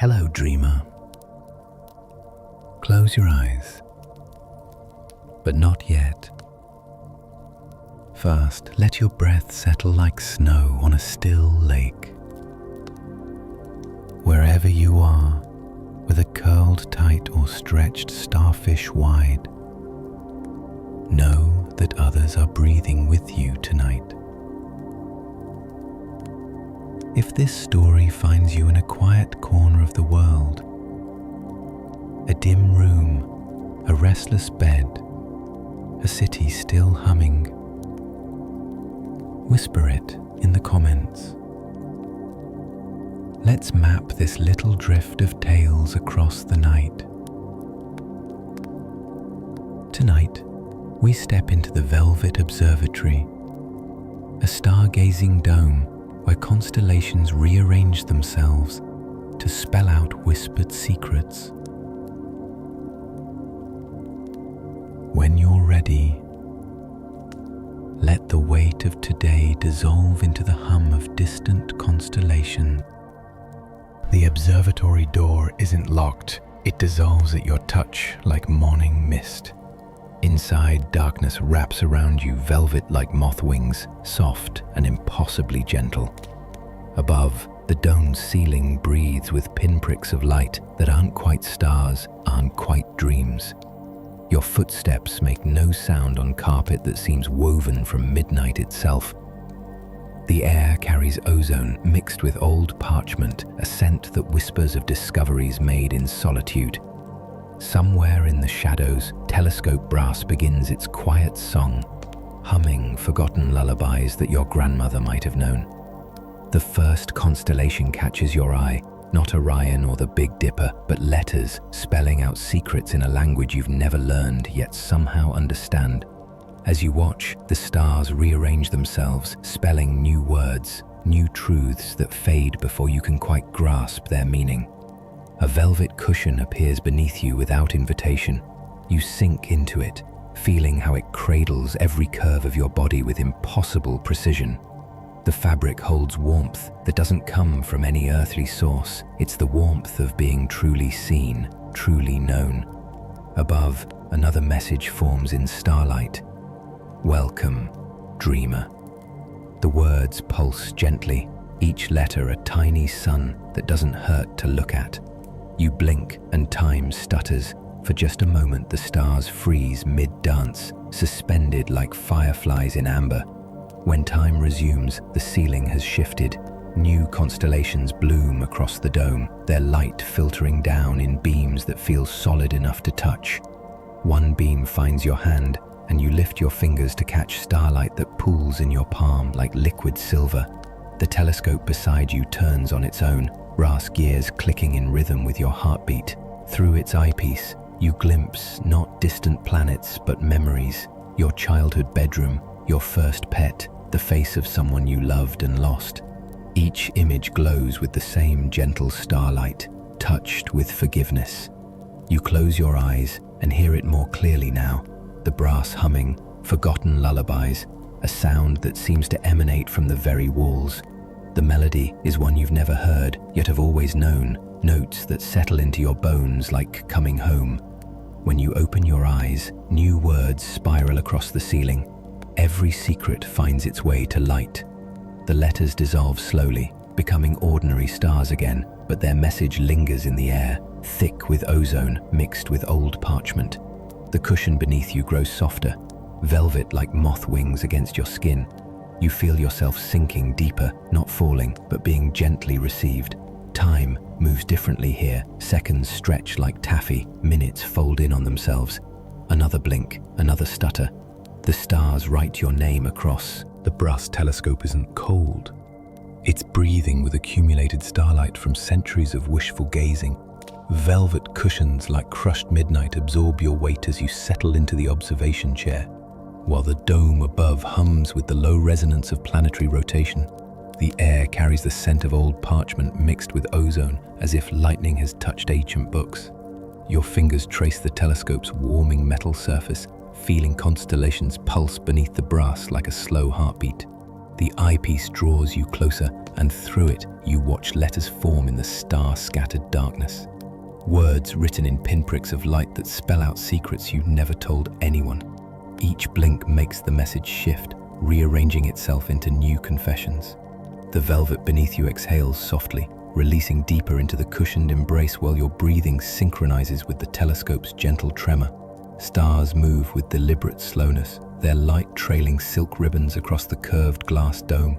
Hello, dreamer. Close your eyes, but not yet. First, let your breath settle like snow on a still lake. Wherever you are, whether curled tight or stretched starfish wide, know that others are breathing with you tonight. If this story finds you in a quiet corner of the world, a dim room, a restless bed, a city still humming, whisper it in the comments. Let's map this little drift of tales across the night. Tonight, we step into the velvet observatory, a stargazing dome where constellations rearrange themselves to spell out whispered secrets. When you're ready, let the weight of today dissolve into the hum of distant constellations. The observatory door isn't locked, it dissolves at your touch like morning mist. Inside, darkness wraps around you, velvet like moth wings, soft and impossibly gentle. Above, the dome's ceiling breathes with pinpricks of light that aren't quite stars, aren't quite dreams. Your footsteps make no sound on carpet that seems woven from midnight itself. The air carries ozone mixed with old parchment, a scent that whispers of discoveries made in solitude. Somewhere in the shadows, telescope brass begins its quiet song, humming forgotten lullabies that your grandmother might have known. The first constellation catches your eye, not Orion or the Big Dipper, but letters spelling out secrets in a language you've never learned yet somehow understand. As you watch, the stars rearrange themselves, spelling new words, new truths that fade before you can quite grasp their meaning. A velvet cushion appears beneath you without invitation. You sink into it, feeling how it cradles every curve of your body with impossible precision. The fabric holds warmth that doesn't come from any earthly source. It's the warmth of being truly seen, truly known. Above, another message forms in starlight. Welcome, dreamer. The words pulse gently, each letter a tiny sun that doesn't hurt to look at. You blink and time stutters. For just a moment the stars freeze mid-dance, suspended like fireflies in amber. When time resumes, the ceiling has shifted. New constellations bloom across the dome, their light filtering down in beams that feel solid enough to touch. One beam finds your hand, and you lift your fingers to catch starlight that pools in your palm like liquid silver. The telescope beside you turns on its own, brass gears clicking in rhythm with your heartbeat. Through its eyepiece, you glimpse not distant planets but memories, your childhood bedroom, your first pet, the face of someone you loved and lost. Each image glows with the same gentle starlight, touched with forgiveness. You close your eyes and hear it more clearly now, the brass humming, forgotten lullabies, a sound that seems to emanate from the very walls. The melody is one you've never heard, yet have always known, notes that settle into your bones like coming home. When you open your eyes, new words spiral across the ceiling. Every secret finds its way to light. The letters dissolve slowly, becoming ordinary stars again, but their message lingers in the air, thick with ozone mixed with old parchment. The cushion beneath you grows softer, velvet like moth wings against your skin. You feel yourself sinking deeper, not falling, but being gently received. Time moves differently here. Seconds stretch like taffy, minutes fold in on themselves. Another blink, another stutter. The stars write your name across. The brass telescope isn't cold. It's breathing with accumulated starlight from centuries of wishful gazing. Velvet cushions like crushed midnight absorb your weight as you settle into the observation chair, while the dome above hums with the low resonance of planetary rotation. The air carries the scent of old parchment mixed with ozone, as if lightning has touched ancient books. Your fingers trace the telescope's warming metal surface, feeling constellations pulse beneath the brass like a slow heartbeat. The eyepiece draws you closer, and through it you watch letters form in the star-scattered darkness. Words written in pinpricks of light that spell out secrets you never told anyone. Each blink makes the message shift, rearranging itself into new confessions. The velvet beneath you exhales softly, releasing deeper into the cushioned embrace while your breathing synchronizes with the telescope's gentle tremor. Stars move with deliberate slowness, their light trailing silk ribbons across the curved glass dome.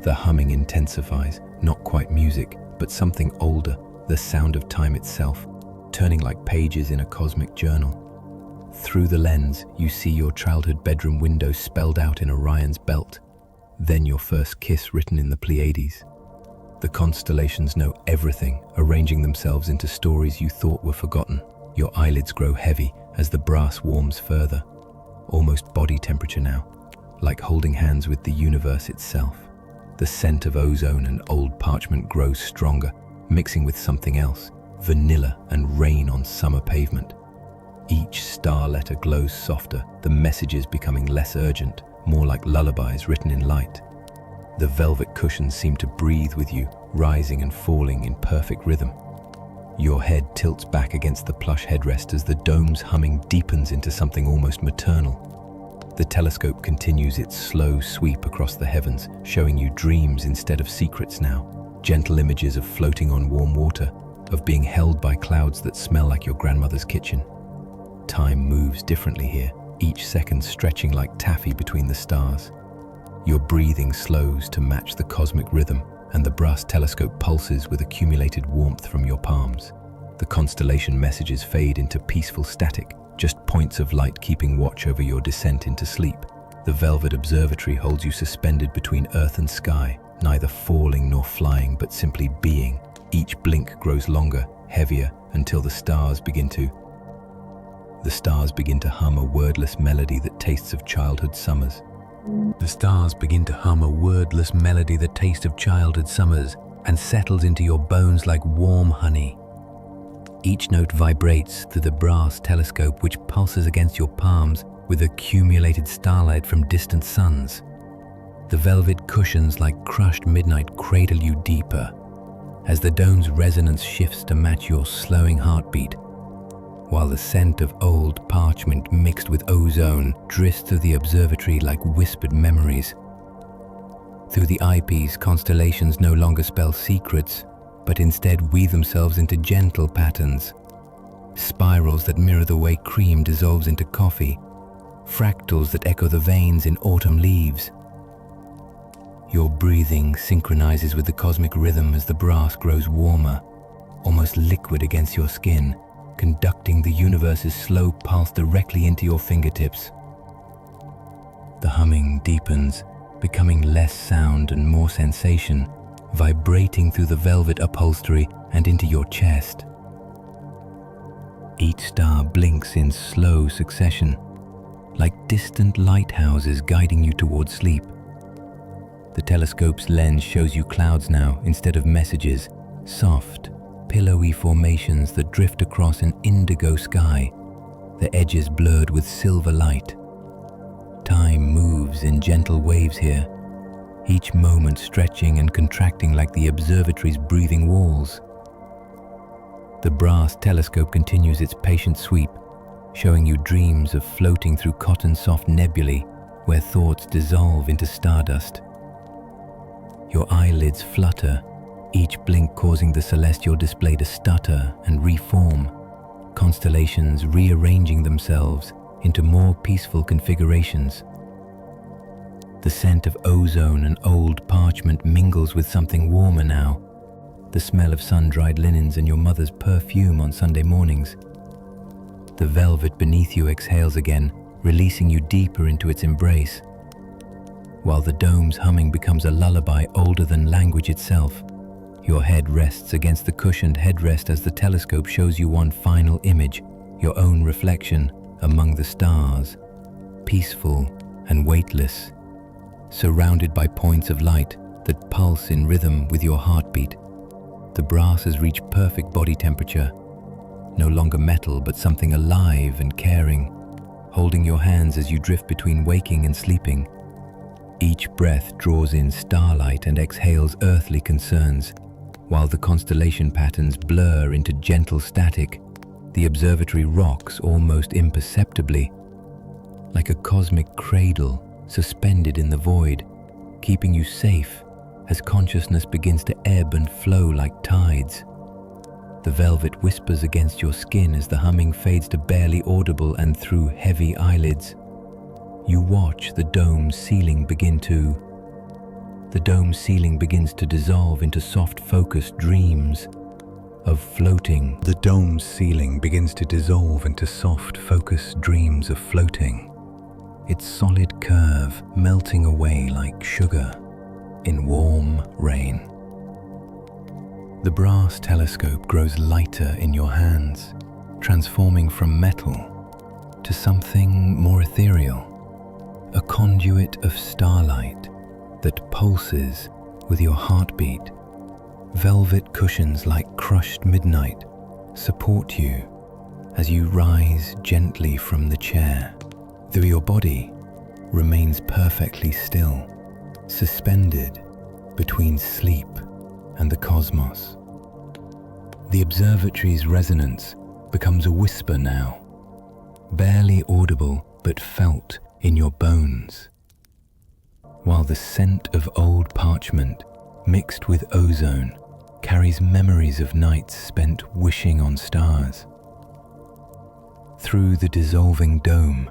The humming intensifies, not quite music, but something older, the sound of time itself, turning like pages in a cosmic journal. Through the lens, you see your childhood bedroom window spelled out in Orion's belt, then your first kiss written in the Pleiades. The constellations know everything, arranging themselves into stories you thought were forgotten. Your eyelids grow heavy as the brass warms further, almost body temperature now, like holding hands with the universe itself. The scent of ozone and old parchment grows stronger, mixing with something else, vanilla and rain on summer pavement. Each star letter glows softer, the messages becoming less urgent, more like lullabies written in light. The velvet cushions seem to breathe with you, rising and falling in perfect rhythm. Your head tilts back against the plush headrest as the dome's humming deepens into something almost maternal. The telescope continues its slow sweep across the heavens, showing you dreams instead of secrets now, gentle images of floating on warm water, of being held by clouds that smell like your grandmother's kitchen. Time moves differently here, each second stretching like taffy between the stars. Your breathing slows to match the cosmic rhythm, and the brass telescope pulses with accumulated warmth from your palms. The constellation messages fade into peaceful static, just points of light keeping watch over your descent into sleep. The velvet observatory holds you suspended between earth and sky, neither falling nor flying, but simply being. Each blink grows longer, heavier, until the stars begin to hum a wordless melody that tastes of childhood summers. The stars begin to hum a wordless melody that tastes of childhood summers and settles into your bones like warm honey. Each note vibrates through the brass telescope, which pulses against your palms with accumulated starlight from distant suns. The velvet cushions like crushed midnight cradle you deeper as the dome's resonance shifts to match your slowing heartbeat, while the scent of old parchment mixed with ozone drifts through the observatory like whispered memories. Through the eyepiece, constellations no longer spell secrets, but instead weave themselves into gentle patterns, spirals that mirror the way cream dissolves into coffee, fractals that echo the veins in autumn leaves. Your breathing synchronizes with the cosmic rhythm as the brass grows warmer, almost liquid against your skin, conducting the universe's slow pulse directly into your fingertips. The humming deepens, becoming less sound and more sensation, vibrating through the velvet upholstery and into your chest. Each star blinks in slow succession, like distant lighthouses guiding you towards sleep. The telescope's lens shows you clouds now instead of messages, soft, pillowy formations that drift across an indigo sky, their edges blurred with silver light. Time moves in gentle waves here, each moment stretching and contracting like the observatory's breathing walls. The brass telescope continues its patient sweep, showing you dreams of floating through cotton-soft nebulae where thoughts dissolve into stardust. Your eyelids flutter, each blink causing the celestial display to stutter and reform, constellations rearranging themselves into more peaceful configurations. The scent of ozone and old parchment mingles with something warmer now, the smell of sun-dried linens and your mother's perfume on Sunday mornings. The velvet beneath you exhales again, releasing you deeper into its embrace, while the dome's humming becomes a lullaby older than language itself. Your head rests against the cushioned headrest as the telescope shows you one final image, your own reflection among the stars, peaceful and weightless, surrounded by points of light that pulse in rhythm with your heartbeat. The brass has reached perfect body temperature, no longer metal but something alive and caring, holding your hands as you drift between waking and sleeping. Each breath draws in starlight and exhales earthly concerns, while the constellation patterns blur into gentle static. The observatory rocks almost imperceptibly, like a cosmic cradle suspended in the void, keeping you safe as consciousness begins to ebb and flow like tides. The velvet whispers against your skin as the humming fades to barely audible, and through heavy eyelids, you watch the dome ceiling begins to dissolve into soft focused dreams of floating. The dome's ceiling begins to dissolve into soft focused dreams of floating, its solid curve melting away like sugar in warm rain. The brass telescope grows lighter in your hands, transforming from metal to something more ethereal, a conduit of starlight that pulses with your heartbeat. Velvet cushions like crushed midnight support you as you rise gently from the chair, though your body remains perfectly still, suspended between sleep and the cosmos. The observatory's resonance becomes a whisper now, barely audible but felt in your bones, while the scent of old parchment mixed with ozone carries memories of nights spent wishing on stars. Through the dissolving dome,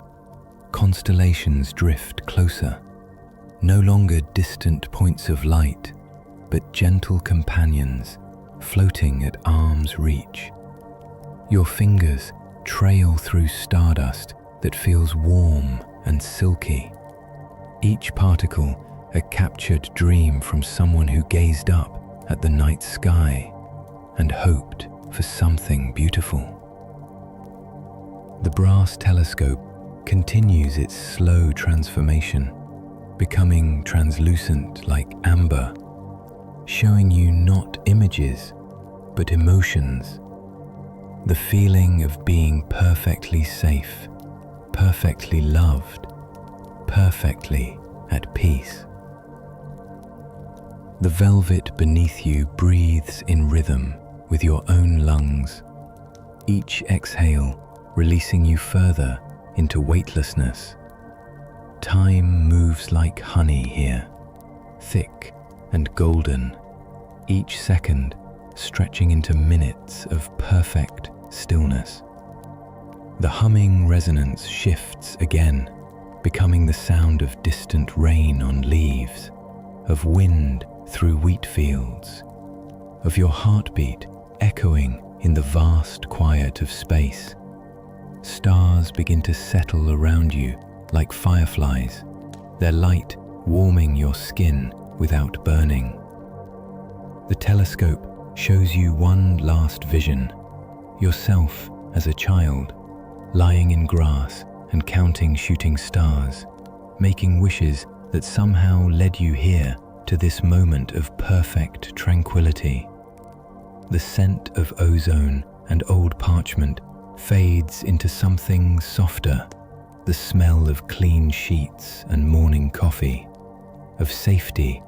constellations drift closer, no longer distant points of light, but gentle companions floating at arm's reach. Your fingers trail through stardust that feels warm and silky, each particle a captured dream from someone who gazed up at the night sky and hoped for something beautiful. The brass telescope continues its slow transformation, becoming translucent like amber, showing you not images, but emotions. The feeling of being perfectly safe, perfectly loved, perfectly at peace. The velvet beneath you breathes in rhythm with your own lungs, each exhale releasing you further into weightlessness. Time moves like honey here, thick and golden, each second stretching into minutes of perfect stillness. The humming resonance shifts again, becoming the sound of distant rain on leaves, of wind through wheat fields, of your heartbeat echoing in the vast quiet of space. Stars begin to settle around you like fireflies, their light warming your skin without burning. The telescope shows you one last vision, yourself as a child, lying in grass and counting shooting stars, making wishes that somehow led you here to this moment of perfect tranquility. The scent of ozone and old parchment fades into something softer, the smell of clean sheets and morning coffee, of safety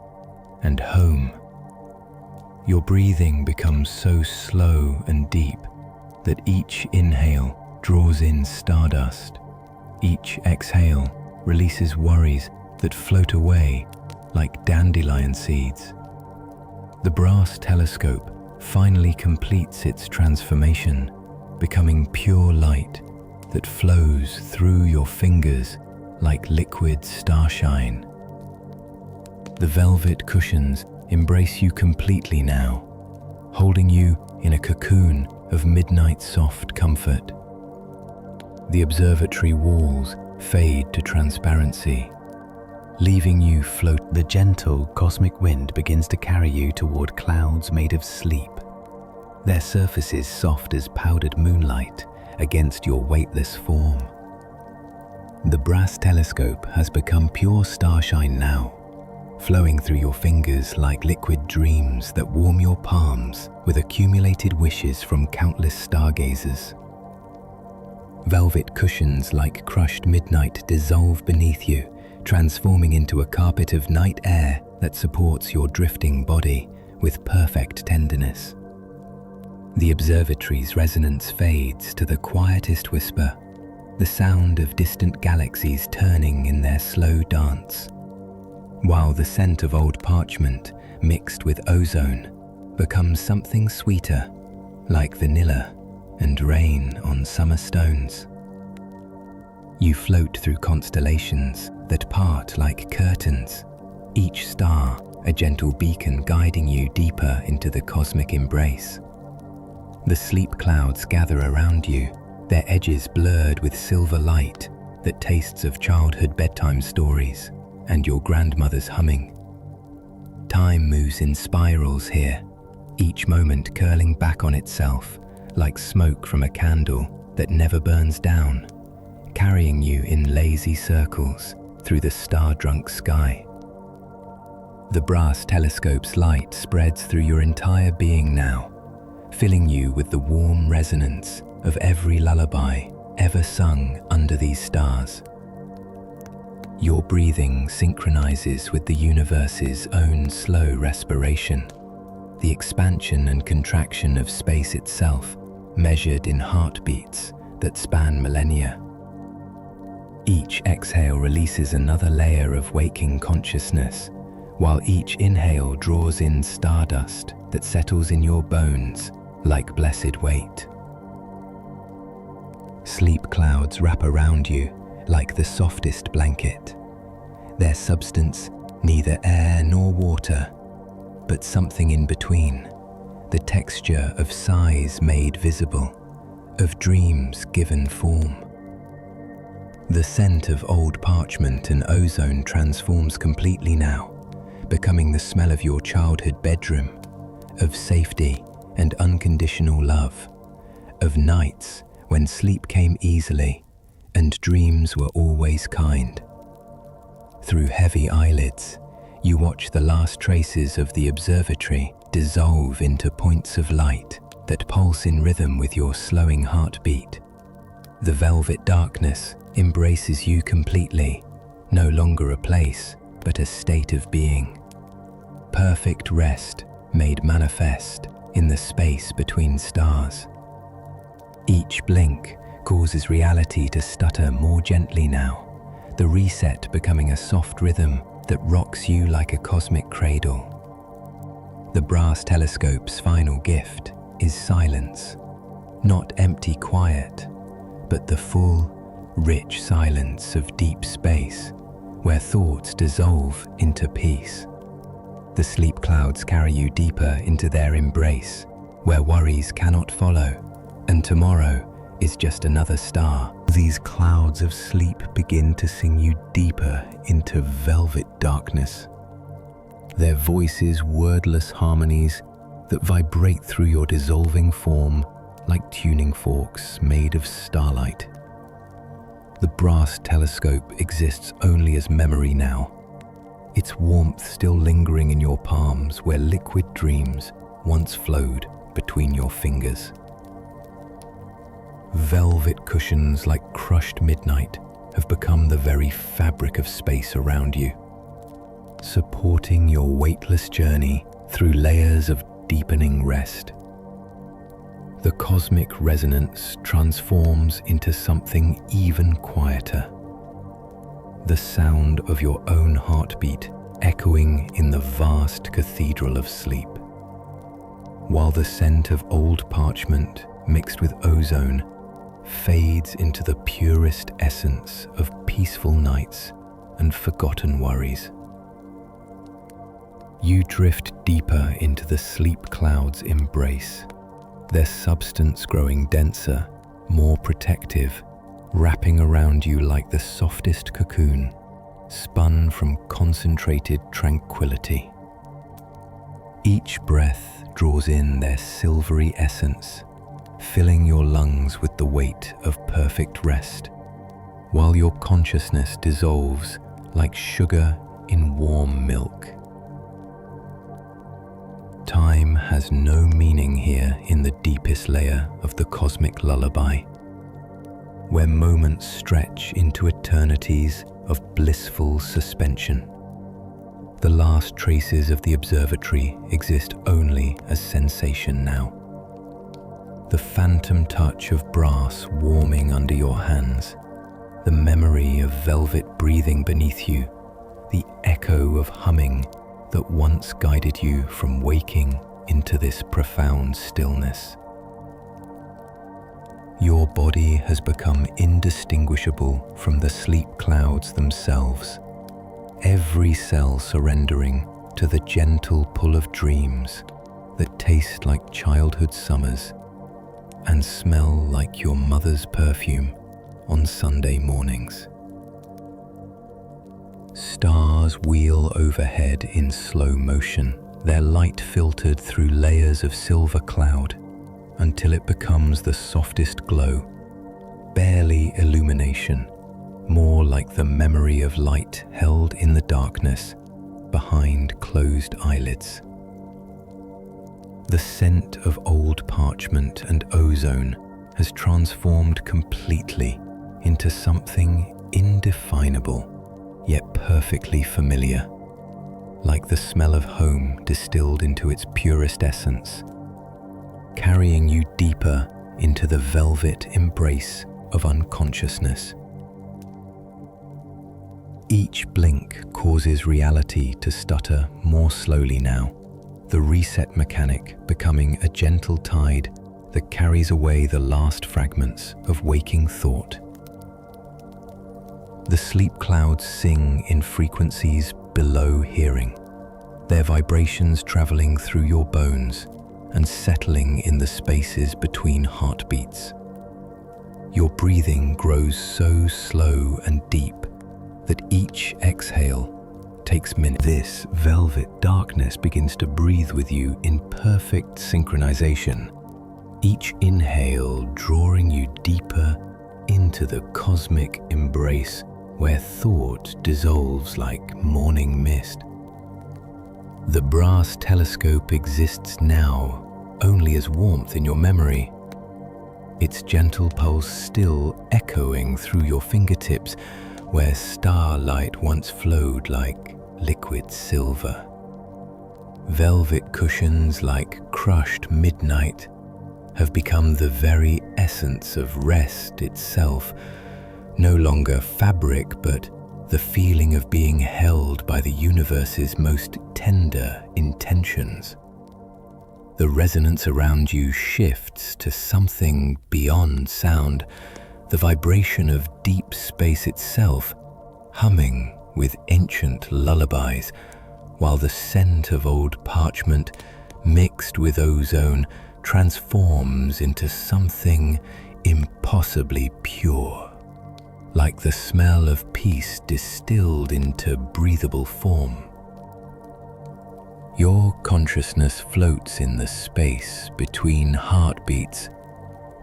and home. Your breathing becomes so slow and deep that each inhale draws in stardust. Each exhale releases worries that float away like dandelion seeds. The brass telescope finally completes its transformation, becoming pure light that flows through your fingers like liquid starshine. The velvet cushions embrace you completely now, holding you in a cocoon of midnight soft comfort. The observatory walls fade to transparency, leaving you float. The gentle cosmic wind begins to carry you toward clouds made of sleep, their surfaces soft as powdered moonlight against your weightless form. The brass telescope has become pure starshine now, flowing through your fingers like liquid dreams that warm your palms with accumulated wishes from countless stargazers. Velvet cushions like crushed midnight dissolve beneath you, transforming into a carpet of night air that supports your drifting body with perfect tenderness. The observatory's resonance fades to the quietest whisper, the sound of distant galaxies turning in their slow dance, while the scent of old parchment mixed with ozone becomes something sweeter, like vanilla and rain on summer stones. You float through constellations that part like curtains, each star a gentle beacon guiding you deeper into the cosmic embrace. The sleep clouds gather around you, their edges blurred with silver light that tastes of childhood bedtime stories and your grandmother's humming. Time moves in spirals here, each moment curling back on itself like smoke from a candle that never burns down, carrying you in lazy circles through the star-drunk sky. The brass telescope's light spreads through your entire being now, filling you with the warm resonance of every lullaby ever sung under these stars. Your breathing synchronizes with the universe's own slow respiration, the expansion and contraction of space itself measured in heartbeats that span millennia. Each exhale releases another layer of waking consciousness, while each inhale draws in stardust that settles in your bones like blessed weight. Sleep clouds wrap around you like the softest blanket, their substance neither air nor water, but something in between, the texture of sighs made visible, of dreams given form. The scent of old parchment and ozone transforms completely now, becoming the smell of your childhood bedroom, of safety and unconditional love, of nights when sleep came easily and dreams were always kind. Through heavy eyelids, you watch the last traces of the observatory dissolve into points of light that pulse in rhythm with your slowing heartbeat. The velvet darkness embraces you completely, no longer a place, but a state of being. Perfect rest made manifest in the space between stars. Each blink causes reality to stutter more gently now, the reset becoming a soft rhythm that rocks you like a cosmic cradle. The brass telescope's final gift is silence, not empty quiet, but the full, rich silence of deep space, where thoughts dissolve into peace. The sleep clouds carry you deeper into their embrace, where worries cannot follow, and tomorrow is just another star. These clouds of sleep begin to sing you deeper into velvet darkness. Their voices wordless harmonies that vibrate through your dissolving form like tuning forks made of starlight. The brass telescope exists only as memory now, its warmth still lingering in your palms where liquid dreams once flowed between your fingers. Velvet cushions like crushed midnight have become the very fabric of space around you, supporting your weightless journey through layers of deepening rest. The cosmic resonance transforms into something even quieter, the sound of your own heartbeat echoing in the vast cathedral of sleep, while the scent of old parchment mixed with ozone fades into the purest essence of peaceful nights and forgotten worries. You drift deeper into the sleep cloud's embrace, their substance growing denser, more protective, wrapping around you like the softest cocoon, spun from concentrated tranquility. Each breath draws in their silvery essence, filling your lungs with the weight of perfect rest, while your consciousness dissolves like sugar in warm milk. Time has no meaning here in the deepest layer of the cosmic lullaby. where moments stretch into eternities of blissful suspension. The last traces of the observatory exist only as sensation now. The phantom touch of brass warming under your hands, the memory of velvet breathing beneath you, the echo of humming that once guided you from waking into this profound stillness. Your body has become indistinguishable from the sleep clouds themselves, every cell surrendering to the gentle pull of dreams that taste like childhood summers and smell like your mother's perfume on Sunday mornings. Stars wheel overhead in slow motion, their light filtered through layers of silver cloud until it becomes the softest glow, barely illumination, more like the memory of light held in the darkness behind closed eyelids. The scent of old parchment and ozone has transformed completely into something indefinable, yet perfectly familiar, like the smell of home distilled into its purest essence, carrying you deeper into the velvet embrace of unconsciousness. Each blink causes reality to stutter more slowly now, the reset mechanic becoming a gentle tide that carries away the last fragments of waking thought. The sleep clouds sing in frequencies below hearing, their vibrations traveling through your bones and settling in the spaces between heartbeats. Your breathing grows so slow and deep that each exhale takes minutes. This velvet darkness begins to breathe with you in perfect synchronization, each inhale drawing you deeper into the cosmic embrace where thought dissolves like morning mist. The brass telescope exists now only as warmth in your memory, its gentle pulse still echoing through your fingertips where starlight once flowed like liquid silver. Velvet cushions like crushed midnight have become the very essence of rest itself, no longer fabric but the feeling of being held by the universe's most tender intentions. The resonance around you shifts to something beyond sound, the vibration of deep space itself, humming with ancient lullabies, while the scent of old parchment mixed with ozone transforms into something impossibly pure, like the smell of peace distilled into breathable form. Your consciousness floats in the space between heartbeats,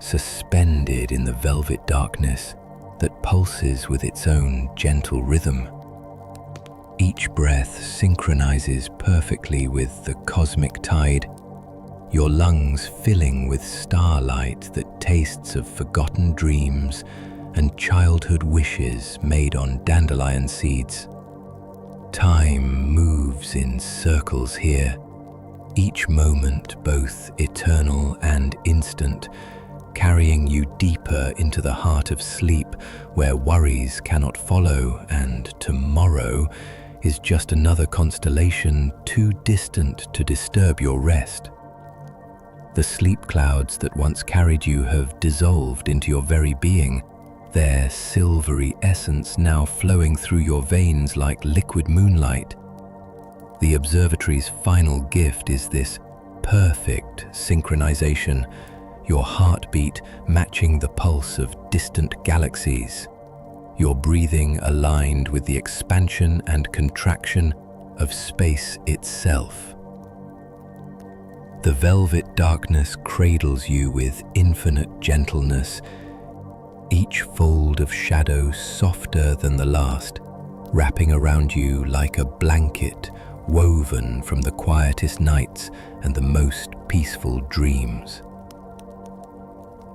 suspended in the velvet darkness that pulses with its own gentle rhythm. Each breath synchronizes perfectly with the cosmic tide, your lungs filling with starlight that tastes of forgotten dreams and childhood wishes made on dandelion seeds. Time moves in circles here, each moment both eternal and instant, carrying you deeper into the heart of sleep where worries cannot follow and tomorrow is just another constellation too distant to disturb your rest. The sleep clouds that once carried you have dissolved into your very being, their silvery essence now flowing through your veins like liquid moonlight. The observatory's final gift is this perfect synchronization, your heartbeat matching the pulse of distant galaxies, your breathing aligned with the expansion and contraction of space itself. The velvet darkness cradles you with infinite gentleness, each fold of shadow softer than the last, wrapping around you like a blanket woven from the quietest nights and the most peaceful dreams.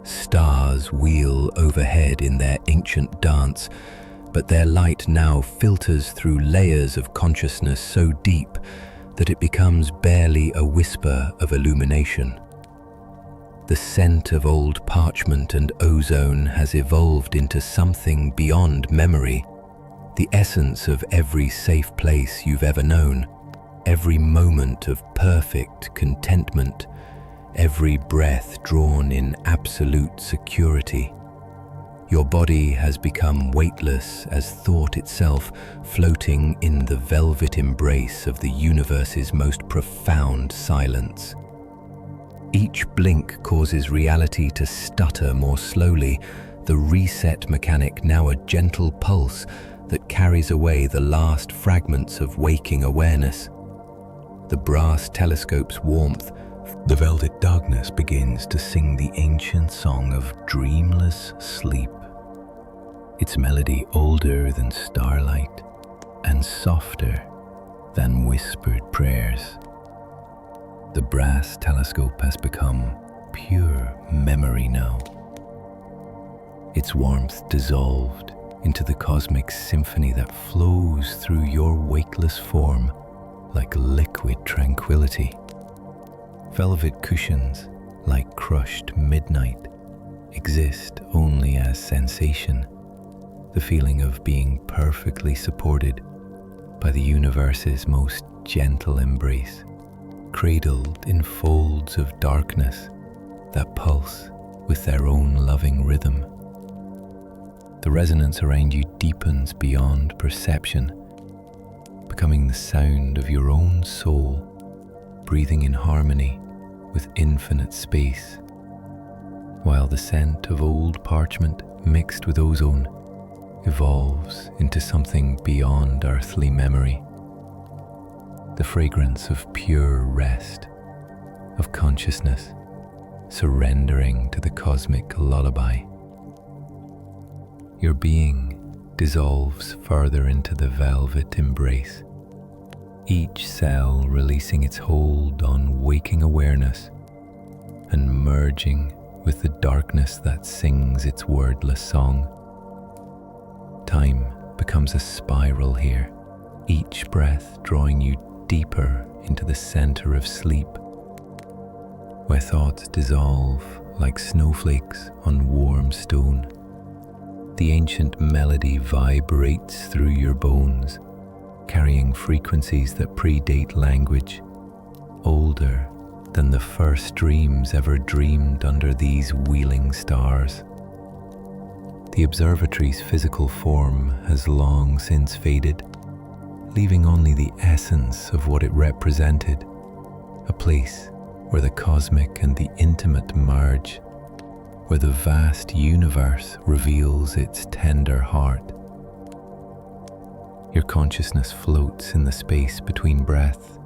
Stars wheel overhead in their ancient dance, but their light now filters through layers of consciousness so deep that it becomes barely a whisper of illumination. The scent of old parchment and ozone has evolved into something beyond memory, the essence of every safe place you've ever known, every moment of perfect contentment, every breath drawn in absolute security. Your body has become weightless as thought itself, floating in the velvet embrace of the universe's most profound silence. Each blink causes reality to stutter more slowly, the reset mechanic now a gentle pulse that carries away the last fragments of waking awareness. The brass telescope's warmth, the velvet darkness begins to sing the ancient song of dreamless sleep. Its melody older than starlight and softer than whispered prayers. The brass telescope has become pure memory now. Its warmth dissolved into the cosmic symphony that flows through your wakeless form like liquid tranquility. Velvet cushions, like crushed midnight, exist only as sensation, the feeling of being perfectly supported by the universe's most gentle embrace, cradled in folds of darkness that pulse with their own loving rhythm. The resonance around you deepens beyond perception, becoming the sound of your own soul, breathing in harmony with infinite space, while the scent of old parchment mixed with ozone evolves into something beyond earthly memory. The fragrance of pure rest, of consciousness, surrendering to the cosmic lullaby. Your being dissolves further into the velvet embrace, each cell releasing its hold on waking awareness and merging with the darkness that sings its wordless song. Time becomes a spiral here, each breath drawing you deeper into the center of sleep, where thoughts dissolve like snowflakes on warm stone. The ancient melody vibrates through your bones, carrying frequencies that predate language, older than the first dreams ever dreamed under these wheeling stars. The observatory's physical form has long since faded, leaving only the essence of what it represented, a place where the cosmic and the intimate merge, where the vast universe reveals its tender heart. Your consciousness floats in the space between breaths,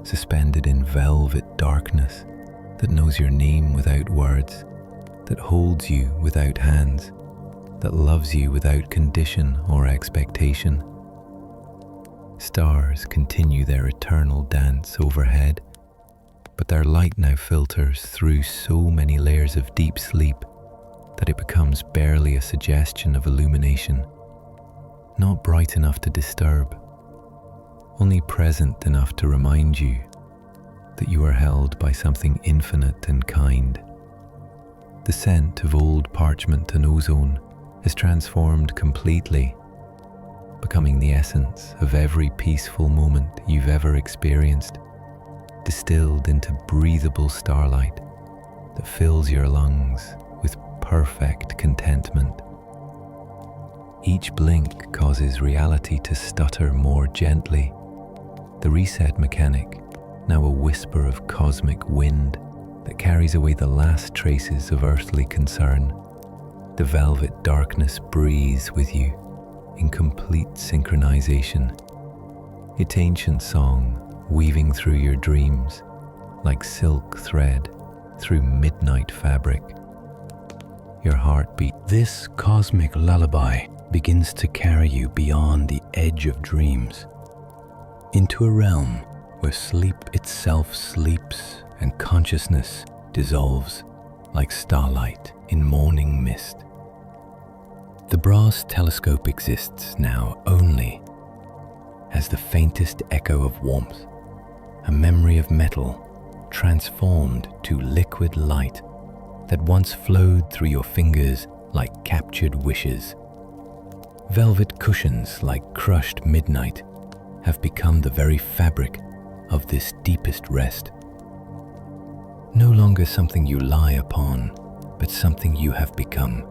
suspended in velvet darkness that knows your name without words, that holds you without hands, that loves you without condition or expectation. Stars continue their eternal dance overhead, but their light now filters through so many layers of deep sleep that it becomes barely a suggestion of illumination, not bright enough to disturb, only present enough to remind you that you are held by something infinite and kind. The scent of old parchment and ozone is transformed completely, becoming the essence of every peaceful moment you've ever experienced, distilled into breathable starlight that fills your lungs with perfect contentment. Each blink causes reality to stutter more gently, the reset mechanic now a whisper of cosmic wind that carries away the last traces of earthly concern. The velvet darkness breathes with you in complete synchronization, its ancient song weaving through your dreams like silk thread through midnight fabric. Your heartbeat. This cosmic lullaby begins to carry you beyond the edge of dreams, into a realm where sleep itself sleeps and consciousness dissolves. like starlight in morning mist. The brass telescope exists now only as the faintest echo of warmth, a memory of metal transformed to liquid light that once flowed through your fingers like captured wishes. Velvet cushions like crushed midnight have become the very fabric of this deepest rest. No longer something you lie upon, but something you have become.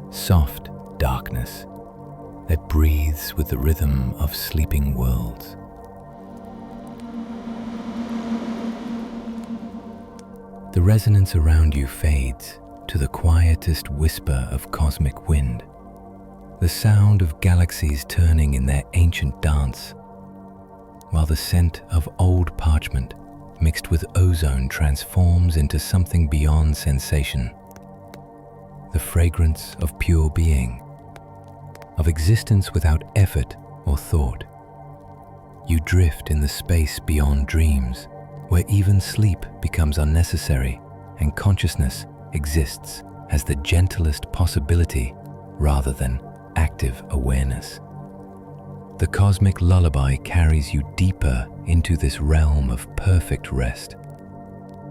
Soft darkness that breathes with the rhythm of sleeping worlds. The resonance around you fades to the quietest whisper of cosmic wind, the sound of galaxies turning in their ancient dance, while the scent of old parchment mixed with ozone transforms into something beyond sensation. The fragrance of pure being, of existence without effort or thought. You drift in the space beyond dreams, where even sleep becomes unnecessary and consciousness exists as the gentlest possibility rather than active awareness. The cosmic lullaby carries you deeper into this realm of perfect rest.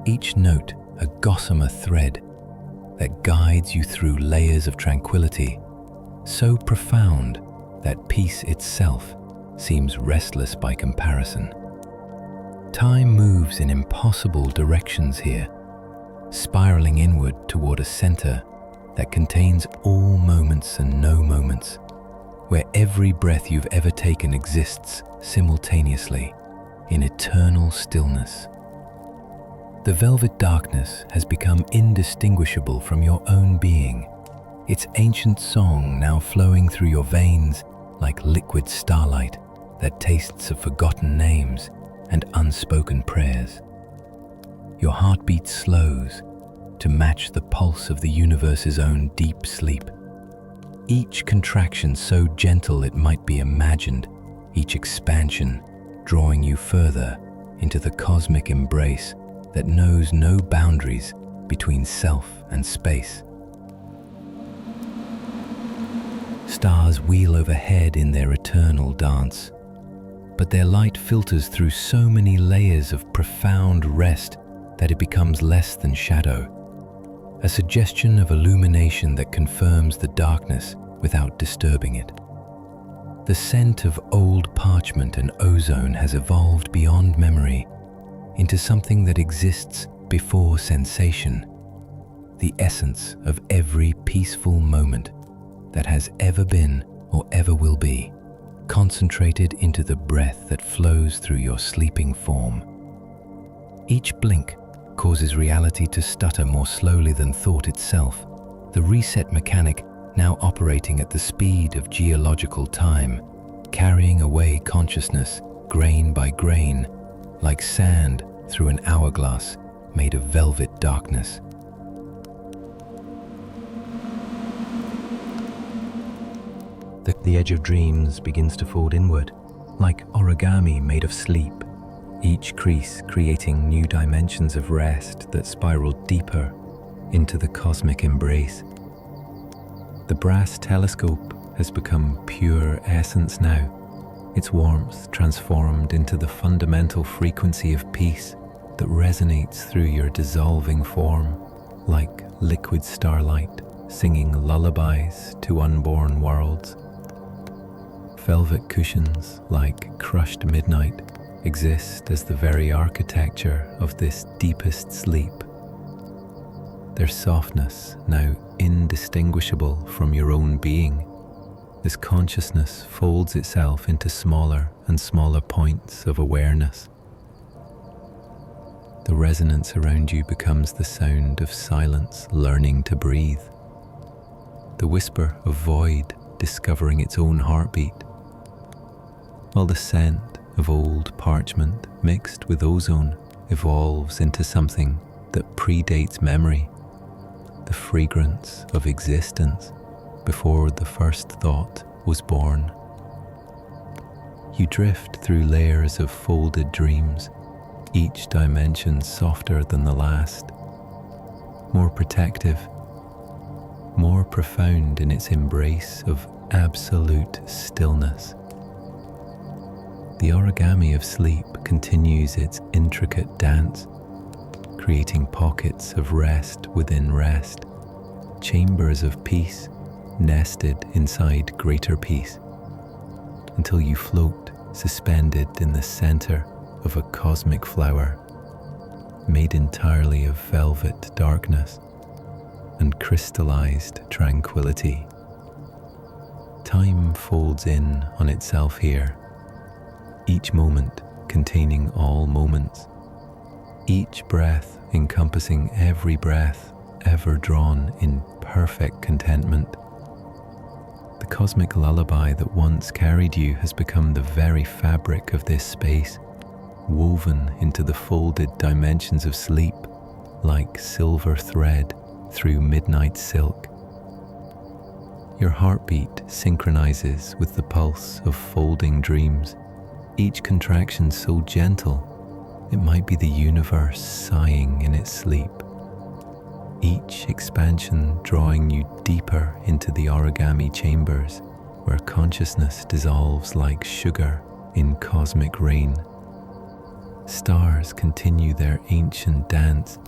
Each note a gossamer thread that guides you through layers of tranquility, so profound that peace itself seems restless by comparison. Time moves in impossible directions here, spiraling inward toward a center that contains all moments and no moments, where every breath you've ever taken exists simultaneously in eternal stillness. The velvet darkness has become indistinguishable from your own being, its ancient song now flowing through your veins like liquid starlight that tastes of forgotten names and unspoken prayers. Your heartbeat slows to match the pulse of the universe's own deep sleep. Each contraction so gentle it might be imagined, each expansion drawing you further into the cosmic embrace that knows no boundaries between self and space. Stars wheel overhead in their eternal dance, but their light filters through so many layers of profound rest that it becomes less than shadow, a suggestion of illumination that confirms the darkness without disturbing it. The scent of old parchment and ozone has evolved beyond memory into something that exists before sensation, the essence of every peaceful moment that has ever been or ever will be, concentrated into the breath that flows through your sleeping form. Each blink causes reality to stutter more slowly than thought itself, the reset mechanic now operating at the speed of geological time, carrying away consciousness grain by grain, like sand through an hourglass made of velvet darkness. The edge of dreams begins to fold inward, like origami made of sleep, each crease creating new dimensions of rest that spiral deeper into the cosmic embrace. The brass telescope has become pure essence now, its warmth transformed into the fundamental frequency of peace that resonates through your dissolving form, like liquid starlight singing lullabies to unborn worlds. Velvet cushions, like crushed midnight, exist as the very architecture of this deepest sleep. Their softness now indistinguishable from your own being, this consciousness folds itself into smaller and smaller points of awareness. The resonance around you becomes the sound of silence learning to breathe, the whisper of void discovering its own heartbeat, while the scent of old parchment mixed with ozone evolves into something that predates memory, the fragrance of existence before the first thought was born. You drift through layers of folded dreams, each dimension softer than the last, more protective, more profound in its embrace of absolute stillness. The origami of sleep continues its intricate dance, creating pockets of rest within rest, chambers of peace nested inside greater peace, until you float suspended in the center of a cosmic flower, made entirely of velvet darkness and crystallized tranquility. Time folds in on itself here, each moment containing all moments, each breath encompassing every breath ever drawn in perfect contentment. The cosmic lullaby that once carried you has become the very fabric of this space, woven into the folded dimensions of sleep like silver thread through midnight silk. Your heartbeat synchronizes with the pulse of folding dreams, each contraction so gentle it might be the universe sighing in its sleep, each expansion drawing you deeper into the origami chambers where consciousness dissolves like sugar in cosmic rain. Stars continue their ancient dance,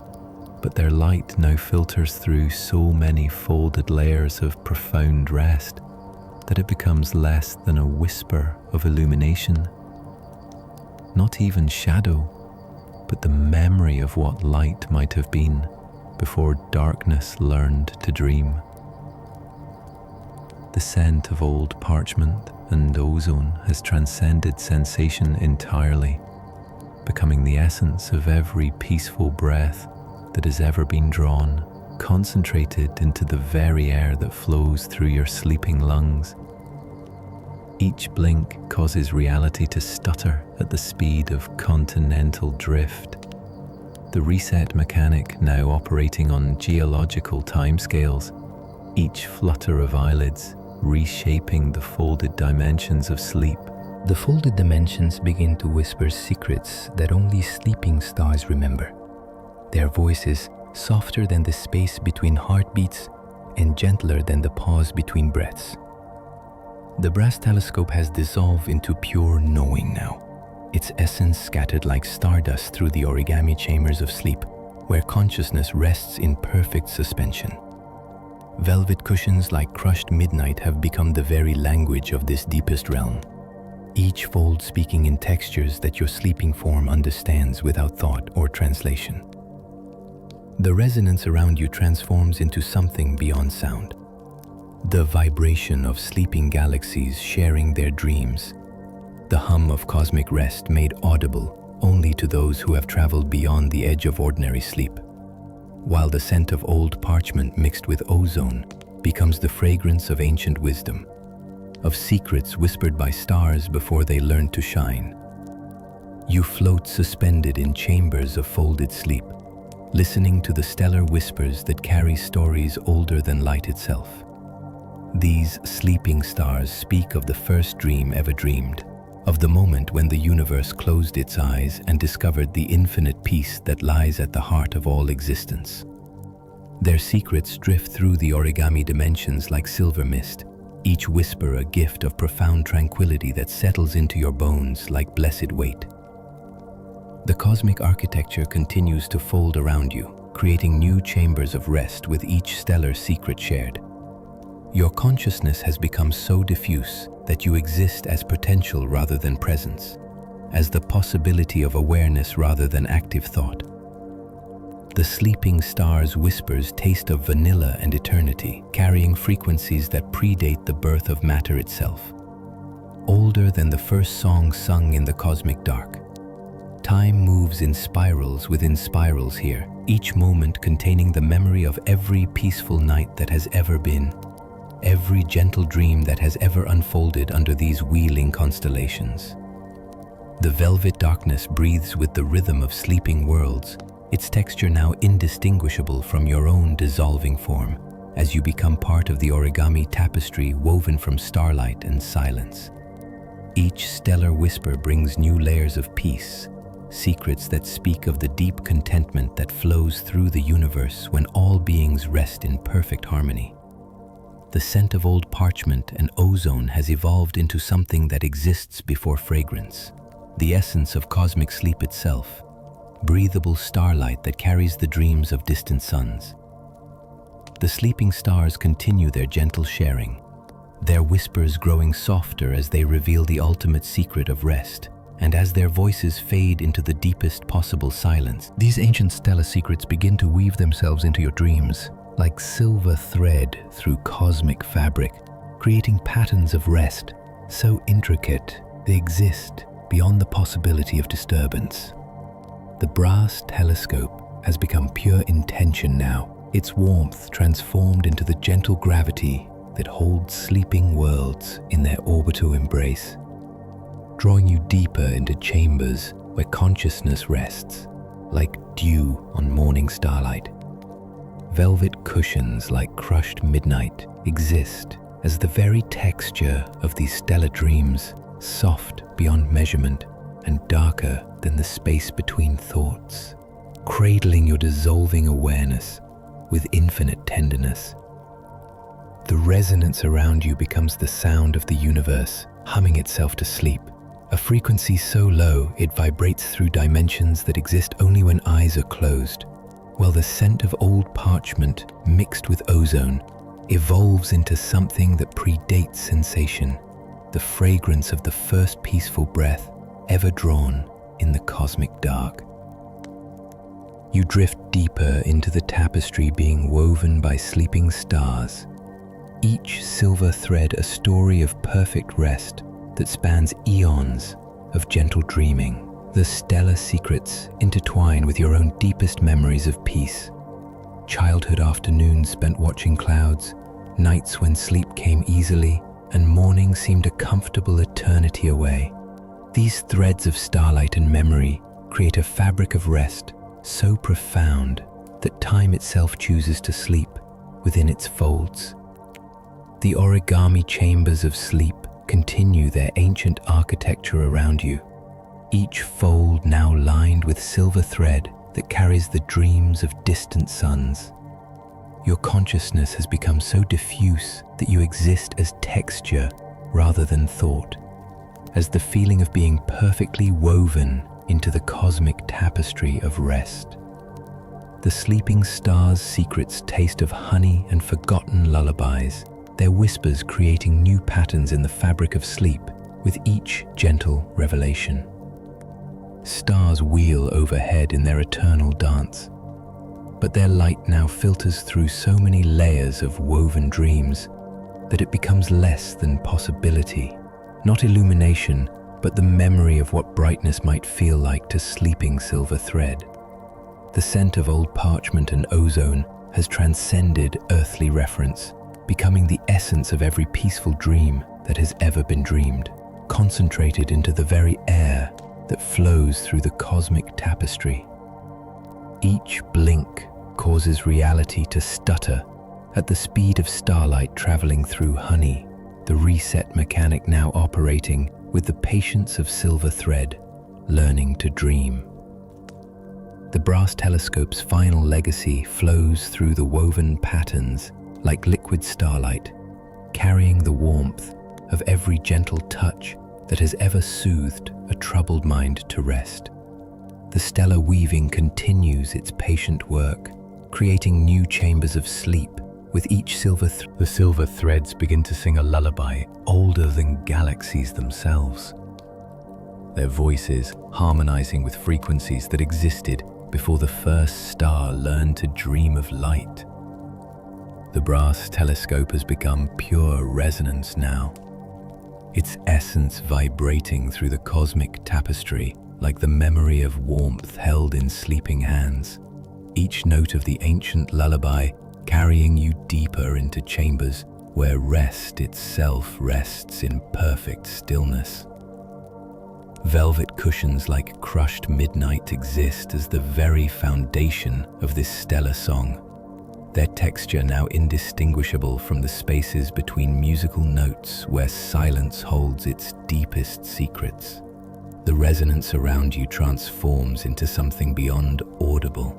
but their light now filters through so many folded layers of profound rest that it becomes less than a whisper of illumination. Not even shadow, but the memory of what light might have been before darkness learned to dream. The scent of old parchment and ozone has transcended sensation entirely, becoming the essence of every peaceful breath that has ever been drawn, concentrated into the very air that flows through your sleeping lungs. Each blink causes reality to stutter at the speed of continental drift. The reset mechanic now operating on geological timescales, each flutter of eyelids reshaping the folded dimensions of sleep. The folded dimensions begin to whisper secrets that only sleeping stars remember. Their voices softer than the space between heartbeats and gentler than the pause between breaths. The brass telescope has dissolved into pure knowing now, its essence scattered like stardust through the origami chambers of sleep, where consciousness rests in perfect suspension. Velvet cushions like crushed midnight have become the very language of this deepest realm, each fold speaking in textures that your sleeping form understands without thought or translation. The resonance around you transforms into something beyond sound. The vibration of sleeping galaxies sharing their dreams, the hum of cosmic rest made audible only to those who have traveled beyond the edge of ordinary sleep, while the scent of old parchment mixed with ozone becomes the fragrance of ancient wisdom, of secrets whispered by stars before they learned to shine. You float suspended in chambers of folded sleep, listening to the stellar whispers that carry stories older than light itself. These sleeping stars speak of the first dream ever dreamed, of the moment when the universe closed its eyes and discovered the infinite peace that lies at the heart of all existence. Their secrets drift through the origami dimensions like silver mist, each whisper a gift of profound tranquility that settles into your bones like blessed weight. The cosmic architecture continues to fold around you, creating new chambers of rest with each stellar secret shared. Your consciousness has become so diffuse that you exist as potential rather than presence, as the possibility of awareness rather than active thought. The sleeping stars' whispers taste of vanilla and eternity, carrying frequencies that predate the birth of matter itself. Older than the first song sung in the cosmic dark. Time moves in spirals within spirals here, each moment containing the memory of every peaceful night that has ever been, every gentle dream that has ever unfolded under these wheeling constellations. The velvet darkness breathes with the rhythm of sleeping worlds, its texture now indistinguishable from your own dissolving form, as you become part of the origami tapestry woven from starlight and silence. Each stellar whisper brings new layers of peace, secrets that speak of the deep contentment that flows through the universe when all beings rest in perfect harmony. The scent of old parchment and ozone has evolved into something that exists before fragrance, the essence of cosmic sleep itself, breathable starlight that carries the dreams of distant suns. The sleeping stars continue their gentle sharing, their whispers growing softer as they reveal the ultimate secret of rest. And as their voices fade into the deepest possible silence, these ancient stellar secrets begin to weave themselves into your dreams, like silver thread through cosmic fabric, creating patterns of rest so intricate they exist beyond the possibility of disturbance. The brass telescope has become pure intention now, its warmth transformed into the gentle gravity that holds sleeping worlds in their orbital embrace, drawing you deeper into chambers where consciousness rests, like dew on morning starlight. Velvet cushions like crushed midnight exist as the very texture of these stellar dreams, soft beyond measurement and darker than the space between thoughts, cradling your dissolving awareness with infinite tenderness. The resonance around you becomes the sound of the universe, humming itself to sleep, a frequency so low it vibrates through dimensions that exist only when eyes are closed, while the scent of old parchment mixed with ozone evolves into something that predates sensation, the fragrance of the first peaceful breath ever drawn in the cosmic dark. You drift deeper into the tapestry being woven by sleeping stars, each silver thread a story of perfect rest that spans eons of gentle dreaming. The stellar secrets intertwine with your own deepest memories of peace. Childhood afternoons spent watching clouds, nights when sleep came easily, and morning seemed a comfortable eternity away. These threads of starlight and memory create a fabric of rest so profound that time itself chooses to sleep within its folds. The origami chambers of sleep continue their ancient architecture around you, each fold now lined with silver thread that carries the dreams of distant suns. Your consciousness has become so diffuse that you exist as texture rather than thought, as the feeling of being perfectly woven into the cosmic tapestry of rest. The sleeping stars' secrets taste of honey and forgotten lullabies, their whispers creating new patterns in the fabric of sleep with each gentle revelation. Stars wheel overhead in their eternal dance, but their light now filters through so many layers of woven dreams that it becomes less than possibility, not illumination, but the memory of what brightness might feel like to sleeping silver thread. The scent of old parchment and ozone has transcended earthly reference, becoming the essence of every peaceful dream that has ever been dreamed, concentrated into the very air that flows through the cosmic tapestry. Each blink causes reality to stutter at the speed of starlight traveling through honey, the reset mechanic now operating with the patience of silver thread, learning to dream. The brass telescope's final legacy flows through the woven patterns like liquid starlight, carrying the warmth of every gentle touch that has ever soothed a troubled mind to rest. The stellar weaving continues its patient work, creating new chambers of sleep with each the silver threads begin to sing a lullaby older than galaxies themselves, their voices harmonizing with frequencies that existed before the first star learned to dream of light. The brass telescope has become pure resonance now, its essence vibrating through the cosmic tapestry like the memory of warmth held in sleeping hands, each note of the ancient lullaby carrying you deeper into chambers where rest itself rests in perfect stillness. Velvet cushions like crushed midnight exist as the very foundation of this stellar song, their texture now indistinguishable from the spaces between musical notes where silence holds its deepest secrets. the resonance around you transforms into something beyond audible.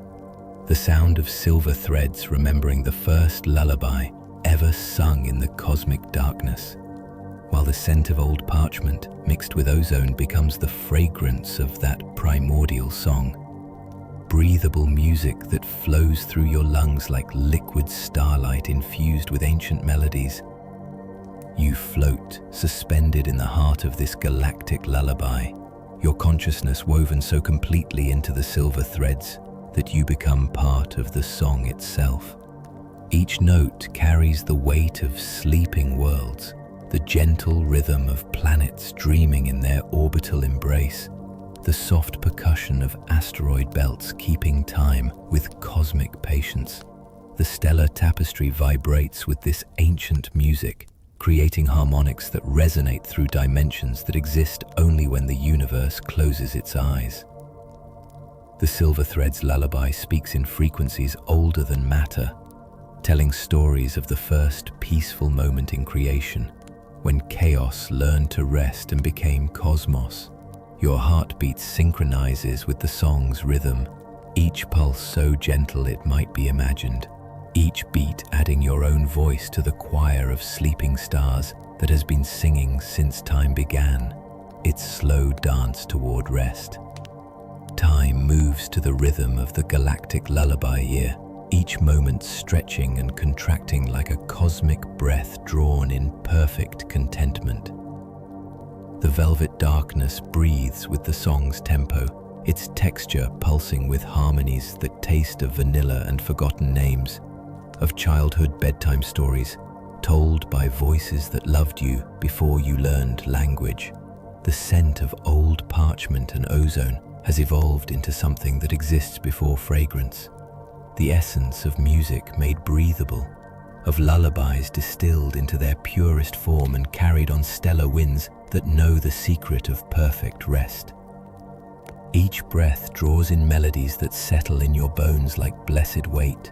The sound of silver threads remembering the first lullaby ever sung in the cosmic darkness, while the scent of old parchment mixed with ozone becomes the fragrance of that primordial song. Breathable music that flows through your lungs like liquid starlight infused with ancient melodies. You float, suspended in the heart of this galactic lullaby, your consciousness woven so completely into the silver threads that you become part of the song itself. Each note carries the weight of sleeping worlds, the gentle rhythm of planets dreaming in their orbital embrace, the soft percussion of asteroid belts keeping time with cosmic patience. The stellar tapestry vibrates with this ancient music, creating harmonics that resonate through dimensions that exist only when the universe closes its eyes. The silver thread's lullaby speaks in frequencies older than matter, telling stories of the first peaceful moment in creation, when chaos learned to rest and became cosmos. Your heartbeat synchronizes with the song's rhythm, each pulse so gentle it might be imagined, each beat adding your own voice to the choir of sleeping stars that has been singing since time began, its slow dance toward rest. Time moves to the rhythm of the galactic lullaby here, each moment stretching and contracting like a cosmic breath drawn in perfect contentment. The velvet darkness breathes with the song's tempo, its texture pulsing with harmonies that taste of vanilla and forgotten names, of childhood bedtime stories told by voices that loved you before you learned language. The scent of old parchment and ozone has evolved into something that exists before fragrance. The essence of music made breathable, of lullabies distilled into their purest form and carried on stellar winds that know the secret of perfect rest. Each breath draws in melodies that settle in your bones like blessed weight,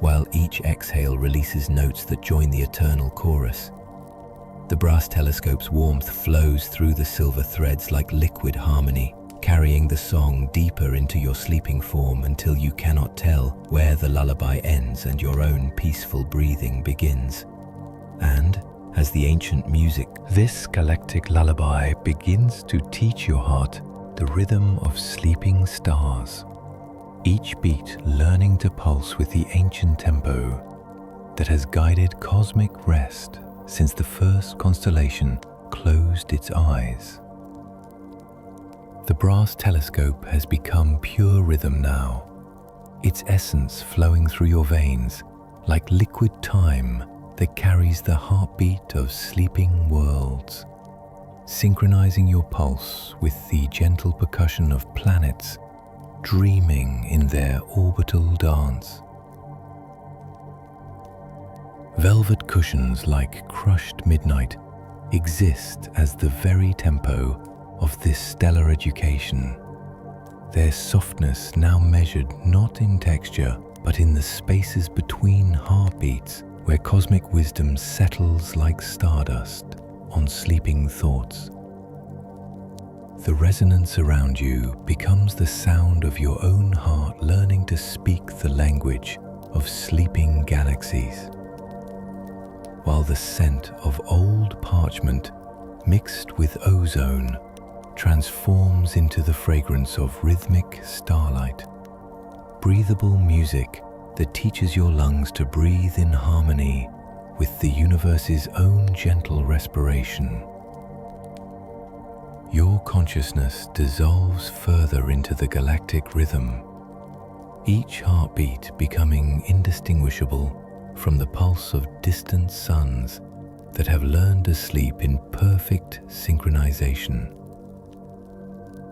while each exhale releases notes that join the eternal chorus. The brass telescope's warmth flows through the silver threads like liquid harmony, carrying the song deeper into your sleeping form until you cannot tell where the lullaby ends and your own peaceful breathing begins. And, as the ancient music, this galactic lullaby begins to teach your heart the rhythm of sleeping stars, each beat learning to pulse with the ancient tempo that has guided cosmic rest since the first constellation closed its eyes. The brass telescope has become pure rhythm now, its essence flowing through your veins like liquid time that carries the heartbeat of sleeping worlds, synchronizing your pulse with the gentle percussion of planets dreaming in their orbital dance. Velvet cushions like crushed midnight exist as the very tempo of this stellar education, their softness now measured not in texture but in the spaces between heartbeats where cosmic wisdom settles like stardust on sleeping thoughts. The resonance around you becomes the sound of your own heart learning to speak the language of sleeping galaxies, while the scent of old parchment mixed with ozone transforms into the fragrance of rhythmic starlight, breathable music that teaches your lungs to breathe in harmony with the universe's own gentle respiration. Your consciousness dissolves further into the galactic rhythm, each heartbeat becoming indistinguishable from the pulse of distant suns that have learned to sleep in perfect synchronization.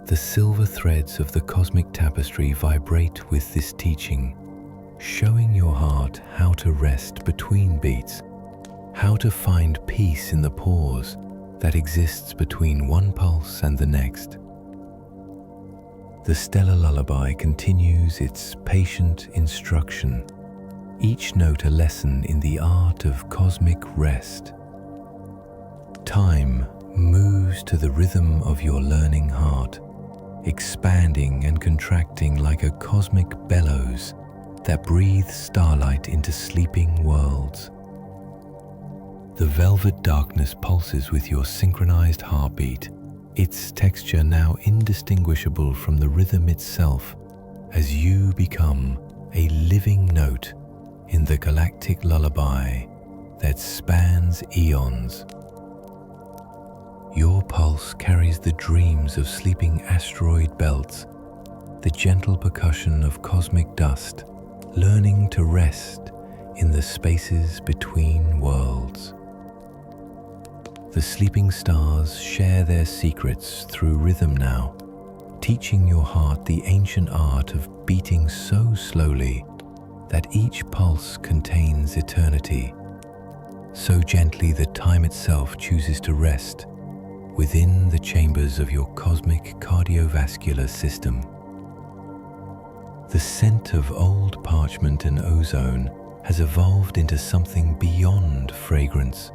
The silver threads of the cosmic tapestry vibrate with this teaching, showing your heart how to rest between beats, how to find peace in the pause that exists between one pulse and the next. The stellar lullaby continues its patient instruction, each note a lesson in the art of cosmic rest. Time moves to the rhythm of your learning heart, expanding and contracting like a cosmic bellows that breathes starlight into sleeping worlds. The velvet darkness pulses with your synchronized heartbeat, its texture now indistinguishable from the rhythm itself as you become a living note in the galactic lullaby that spans eons. Your pulse carries the dreams of sleeping asteroid belts, the gentle percussion of cosmic dust, learning to rest in the spaces between worlds. The sleeping stars share their secrets through rhythm now, teaching your heart the ancient art of beating so slowly that each pulse contains eternity, so gently that time itself chooses to rest within the chambers of your cosmic cardiovascular system. The scent of old parchment and ozone has evolved into something beyond fragrance,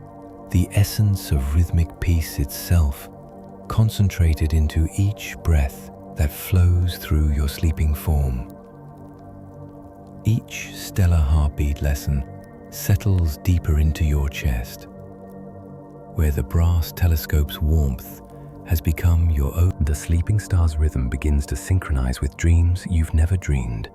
the essence of rhythmic peace itself, concentrated into each breath that flows through your sleeping form. Each stellar heartbeat lesson settles deeper into your chest, where the brass telescope's warmth has become your own. The sleeping star's rhythm begins to synchronize with dreams you've never dreamed,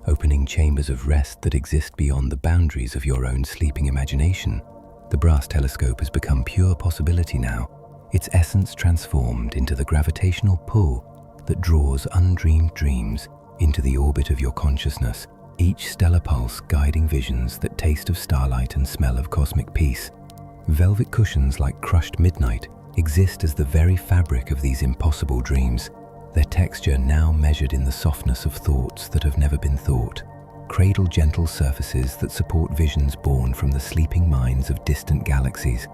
opening chambers of rest that exist beyond the boundaries of your own sleeping imagination. The brass telescope has become pure possibility now, its essence transformed into the gravitational pull that draws undreamed dreams into the orbit of your consciousness, each stellar pulse guiding visions that taste of starlight and smell of cosmic peace. Velvet cushions like crushed midnight exist as the very fabric of these impossible dreams, their texture now measured in the softness of thoughts that have never been thought. Cradle gentle surfaces that support visions born from the sleeping minds of distant galaxies.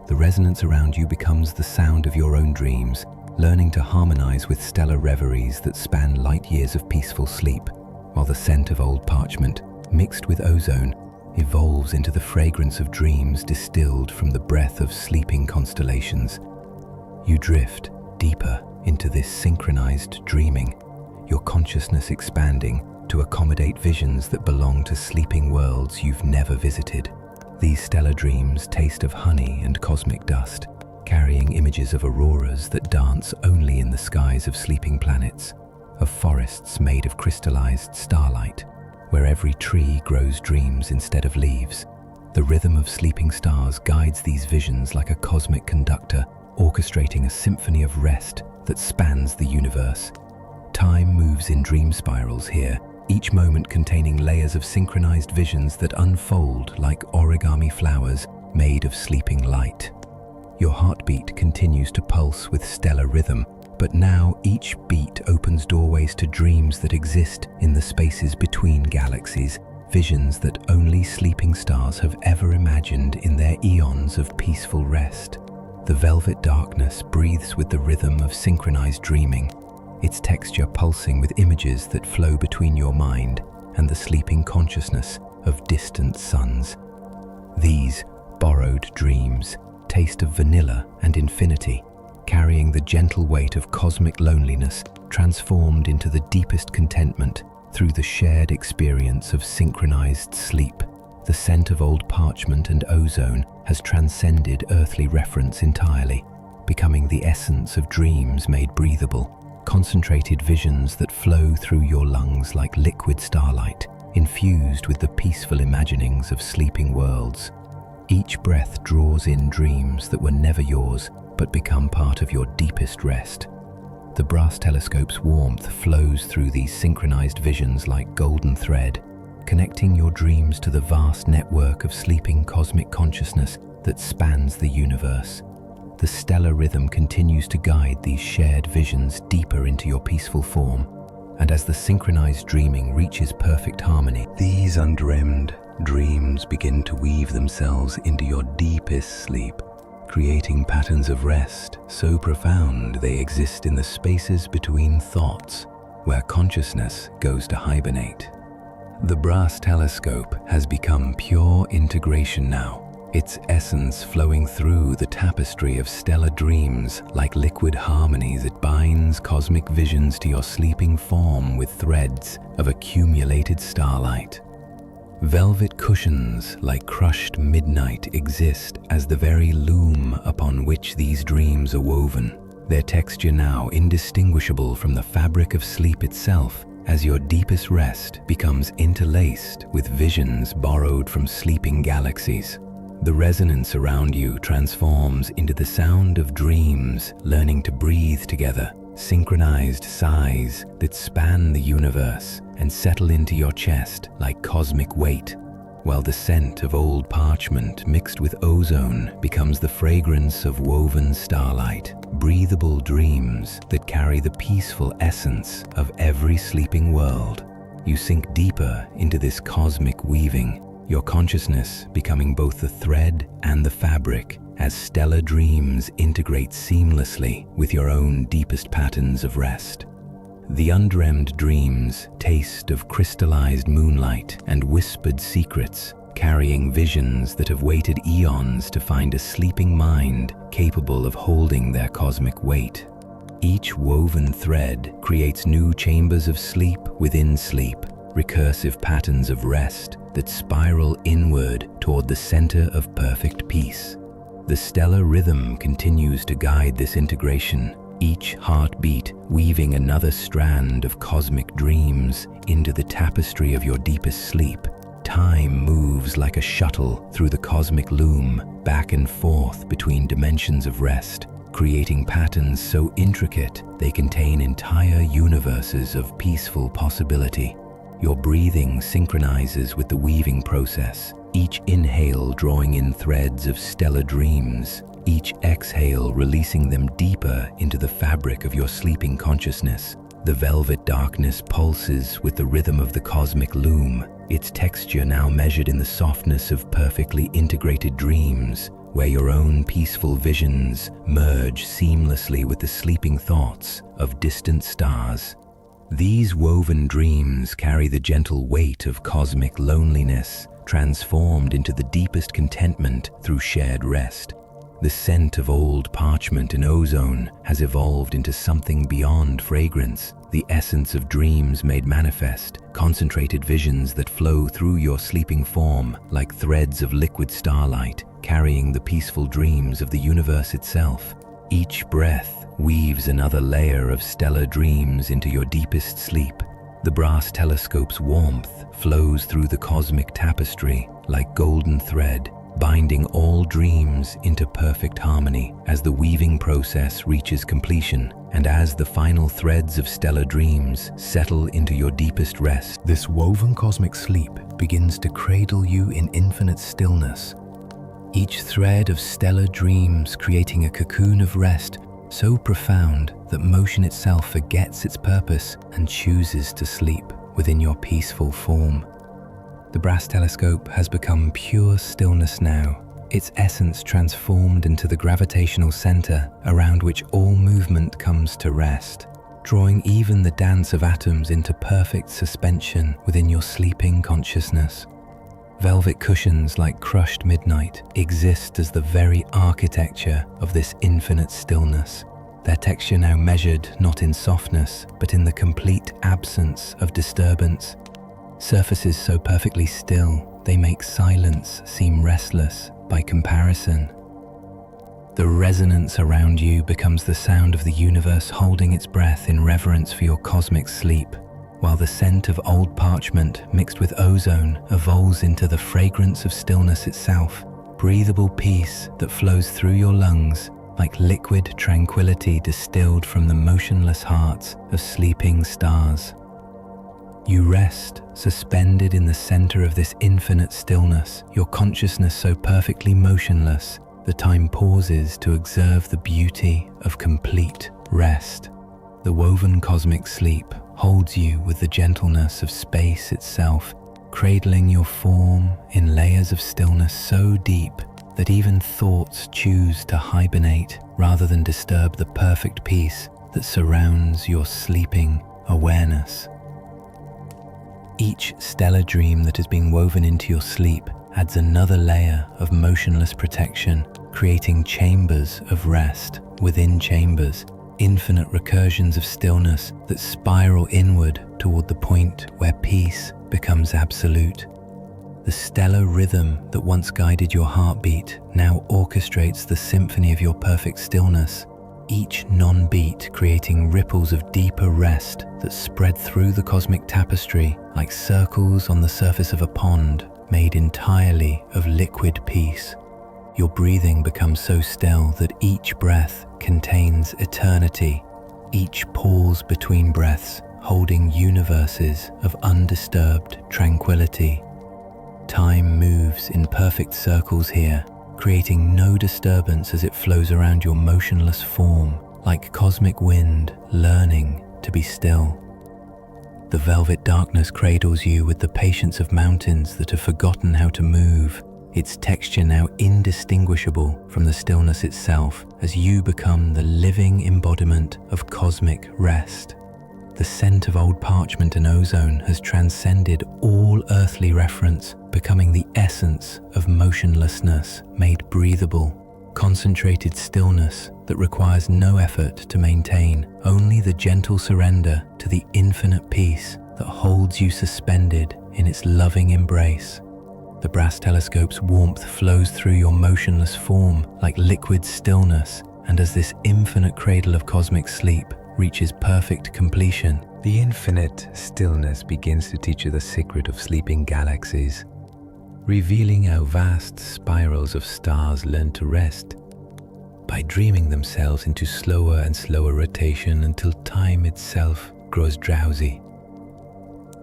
The resonance around you becomes the sound of your own dreams, learning to harmonize with stellar reveries that span light years of peaceful sleep, while the scent of old parchment, mixed with ozone, evolves into the fragrance of dreams distilled from the breath of sleeping constellations. You drift deeper into this synchronized dreaming, your consciousness expanding to accommodate visions that belong to sleeping worlds you've never visited. These stellar dreams taste of honey and cosmic dust, carrying images of auroras that dance only in the skies of sleeping planets, of forests made of crystallized starlight, where every tree grows dreams instead of leaves. The rhythm of sleeping stars guides these visions like a cosmic conductor, orchestrating a symphony of rest that spans the universe. Time moves in dream spirals here, each moment containing layers of synchronized visions that unfold like origami flowers made of sleeping light. Your heartbeat continues to pulse with stellar rhythm, but now each beat opens doorways to dreams that exist in the spaces between galaxies, visions that only sleeping stars have ever imagined in their eons of peaceful rest. The velvet darkness breathes with the rhythm of synchronized dreaming, its texture pulsing with images that flow between your mind and the sleeping consciousness of distant suns. These borrowed dreams taste of vanilla and infinity, carrying the gentle weight of cosmic loneliness transformed into the deepest contentment through the shared experience of synchronized sleep. The scent of old parchment and ozone has transcended earthly reference entirely, becoming the essence of dreams made breathable, concentrated visions that flow through your lungs like liquid starlight, infused with the peaceful imaginings of sleeping worlds. Each breath draws in dreams that were never yours, but become part of your deepest rest. The brass telescope's warmth flows through these synchronized visions like golden thread, connecting your dreams to the vast network of sleeping cosmic consciousness that spans the universe. The stellar rhythm continues to guide these shared visions deeper into your peaceful form, and as the synchronized dreaming reaches perfect harmony, these undreamed dreams begin to weave themselves into your deepest sleep, creating patterns of rest so profound they exist in the spaces between thoughts, where consciousness goes to hibernate. The brass telescope has become pure integration now, its essence flowing through the tapestry of stellar dreams like liquid harmonies. It binds cosmic visions to your sleeping form with threads of accumulated starlight. Velvet cushions like crushed midnight exist as the very loom upon which these dreams are woven, their texture now indistinguishable from the fabric of sleep itself, as your deepest rest becomes interlaced with visions borrowed from sleeping galaxies. The resonance around you transforms into the sound of dreams learning to breathe together, synchronized sighs that span the universe and settle into your chest like cosmic weight, while the scent of old parchment mixed with ozone becomes the fragrance of woven starlight, breathable dreams that carry the peaceful essence of every sleeping world. You sink deeper into this cosmic weaving, your consciousness becoming both the thread and the fabric, as stellar dreams integrate seamlessly with your own deepest patterns of rest. The undreamed dreams taste of crystallized moonlight and whispered secrets, carrying visions that have waited eons to find a sleeping mind capable of holding their cosmic weight. Each woven thread creates new chambers of sleep within sleep, recursive patterns of rest that spiral inward toward the center of perfect peace. The stellar rhythm continues to guide this integration, each heartbeat weaving another strand of cosmic dreams into the tapestry of your deepest sleep. Time moves like a shuttle through the cosmic loom, back and forth between dimensions of rest, creating patterns so intricate they contain entire universes of peaceful possibility. Your breathing synchronizes with the weaving process, each inhale drawing in threads of stellar dreams, each exhale releasing them deeper into the fabric of your sleeping consciousness. The velvet darkness pulses with the rhythm of the cosmic loom, its texture now measured in the softness of perfectly integrated dreams, where your own peaceful visions merge seamlessly with the sleeping thoughts of distant stars. These woven dreams carry the gentle weight of cosmic loneliness, transformed into the deepest contentment through shared rest. The scent of old parchment and ozone has evolved into something beyond fragrance, the essence of dreams made manifest, concentrated visions that flow through your sleeping form like threads of liquid starlight, carrying the peaceful dreams of the universe itself. Each breath weaves another layer of stellar dreams into your deepest sleep. The brass telescope's warmth flows through the cosmic tapestry like golden thread, binding all dreams into perfect harmony as the weaving process reaches completion, and as the final threads of stellar dreams settle into your deepest rest. This woven cosmic sleep begins to cradle you in infinite stillness, each thread of stellar dreams creating a cocoon of rest so profound that motion itself forgets its purpose and chooses to sleep within your peaceful form. The brass telescope has become pure stillness now, its essence transformed into the gravitational center around which all movement comes to rest, drawing even the dance of atoms into perfect suspension within your sleeping consciousness. Velvet cushions like crushed midnight exist as the very architecture of this infinite stillness, their texture now measured not in softness, but in the complete absence of disturbance. Surfaces so perfectly still, they make silence seem restless by comparison. The resonance around you becomes the sound of the universe holding its breath in reverence for your cosmic sleep, while the scent of old parchment mixed with ozone evolves into the fragrance of stillness itself, breathable peace that flows through your lungs like liquid tranquility distilled from the motionless hearts of sleeping stars. You rest, suspended in the center of this infinite stillness, your consciousness so perfectly motionless, the time pauses to observe the beauty of complete rest. The woven cosmic sleep holds you with the gentleness of space itself, cradling your form in layers of stillness so deep that even thoughts choose to hibernate rather than disturb the perfect peace that surrounds your sleeping awareness. Each stellar dream that is being woven into your sleep adds another layer of motionless protection, creating chambers of rest within chambers, infinite recursions of stillness that spiral inward toward the point where peace becomes absolute. The stellar rhythm that once guided your heartbeat now orchestrates the symphony of your perfect stillness, each non-beat creating ripples of deeper rest that spread through the cosmic tapestry like circles on the surface of a pond made entirely of liquid peace. Your breathing becomes so still that each breath contains eternity, each pause between breaths holding universes of undisturbed tranquility. Time moves in perfect circles here, creating no disturbance as it flows around your motionless form, like cosmic wind learning to be still. The velvet darkness cradles you with the patience of mountains that have forgotten how to move, its texture now indistinguishable from the stillness itself as you become the living embodiment of cosmic rest. The scent of old parchment and ozone has transcended all earthly reference, becoming the essence of motionlessness made breathable, concentrated stillness that requires no effort to maintain, only the gentle surrender to the infinite peace that holds you suspended in its loving embrace. The brass telescope's warmth flows through your motionless form like liquid stillness, and as this infinite cradle of cosmic sleep reaches perfect completion, the infinite stillness begins to teach you the secret of sleeping galaxies, revealing how vast spirals of stars learn to rest by dreaming themselves into slower and slower rotation until time itself grows drowsy.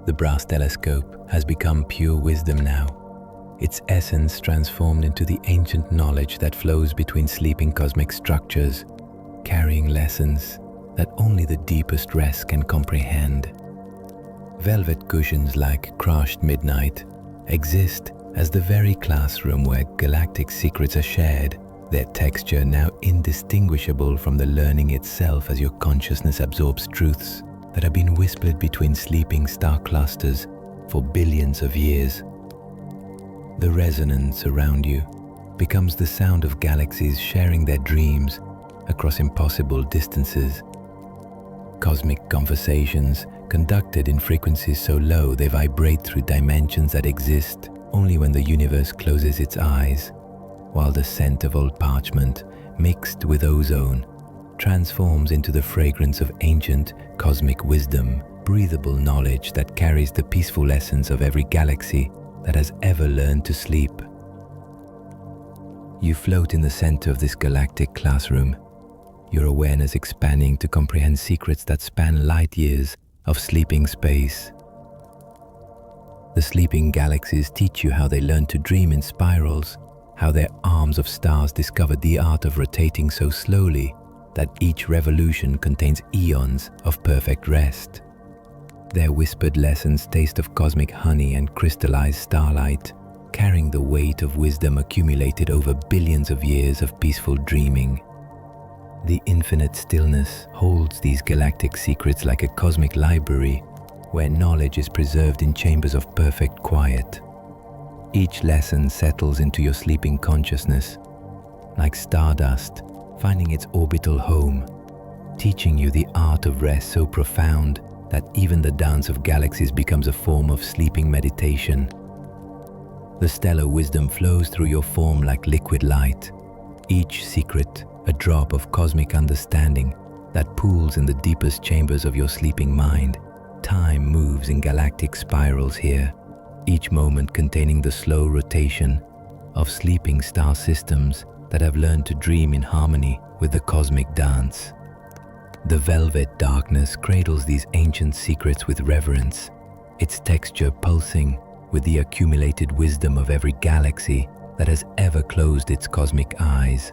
The brass telescope has become pure wisdom now, its essence transformed into the ancient knowledge that flows between sleeping cosmic structures, carrying lessons that only the deepest rest can comprehend. Velvet cushions like crushed midnight exist as the very classroom where galactic secrets are shared, their texture now indistinguishable from the learning itself as your consciousness absorbs truths that have been whispered between sleeping star clusters for billions of years. The resonance around you becomes the sound of galaxies sharing their dreams across impossible distances. Cosmic conversations conducted in frequencies so low they vibrate through dimensions that exist only when the universe closes its eyes, while the scent of old parchment mixed with ozone transforms into the fragrance of ancient cosmic wisdom, breathable knowledge that carries the peaceful essence of every galaxy that has ever learned to sleep. You float in the center of this galactic classroom, your awareness expanding to comprehend secrets that span light years of sleeping space. The sleeping galaxies teach you how they learn to dream in spirals, how their arms of stars discovered the art of rotating so slowly that each revolution contains eons of perfect rest. Their whispered lessons taste of cosmic honey and crystallized starlight, carrying the weight of wisdom accumulated over billions of years of peaceful dreaming. The infinite stillness holds these galactic secrets like a cosmic library where knowledge is preserved in chambers of perfect quiet. Each lesson settles into your sleeping consciousness, like stardust finding its orbital home, teaching you the art of rest so profound that even the dance of galaxies becomes a form of sleeping meditation. The stellar wisdom flows through your form like liquid light, each secret a drop of cosmic understanding that pools in the deepest chambers of your sleeping mind. Time moves in galactic spirals here, each moment containing the slow rotation of sleeping star systems that have learned to dream in harmony with the cosmic dance. The velvet darkness cradles these ancient secrets with reverence, its texture pulsing with the accumulated wisdom of every galaxy that has ever closed its cosmic eyes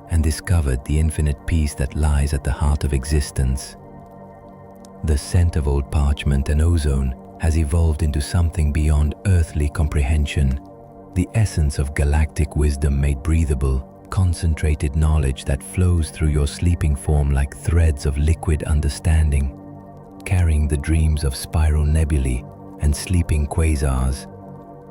and discovered the infinite peace that lies at the heart of existence. The scent of old parchment and ozone has evolved into something beyond earthly comprehension, the essence of galactic wisdom made breathable, concentrated knowledge that flows through your sleeping form like threads of liquid understanding, carrying the dreams of spiral nebulae and sleeping quasars.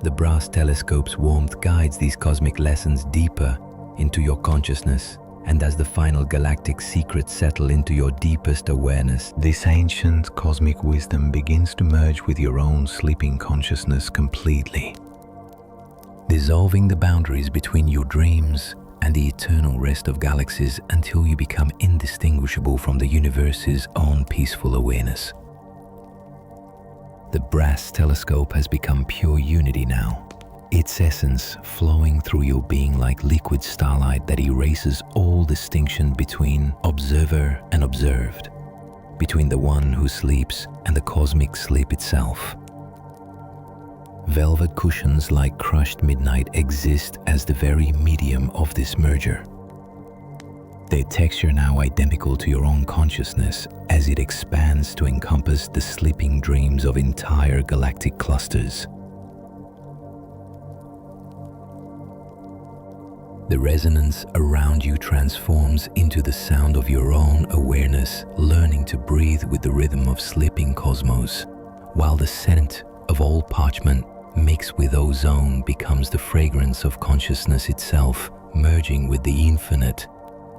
The brass telescope's warmth guides these cosmic lessons deeper into your consciousness, and as the final galactic secrets settle into your deepest awareness, this ancient cosmic wisdom begins to merge with your own sleeping consciousness completely, dissolving the boundaries between your dreams and the eternal rest of galaxies until you become indistinguishable from the universe's own peaceful awareness. The brass telescope has become pure unity now, its essence flowing through your being like liquid starlight that erases all distinction between observer and observed, between the one who sleeps and the cosmic sleep itself. Velvet cushions like crushed midnight exist as the very medium of this merger. Their texture now identical to your own consciousness as it expands to encompass the sleeping dreams of entire galactic clusters. The resonance around you transforms into the sound of your own awareness, learning to breathe with the rhythm of sleeping cosmos, while the scent of old parchment mixed with ozone becomes the fragrance of consciousness itself, merging with the infinite,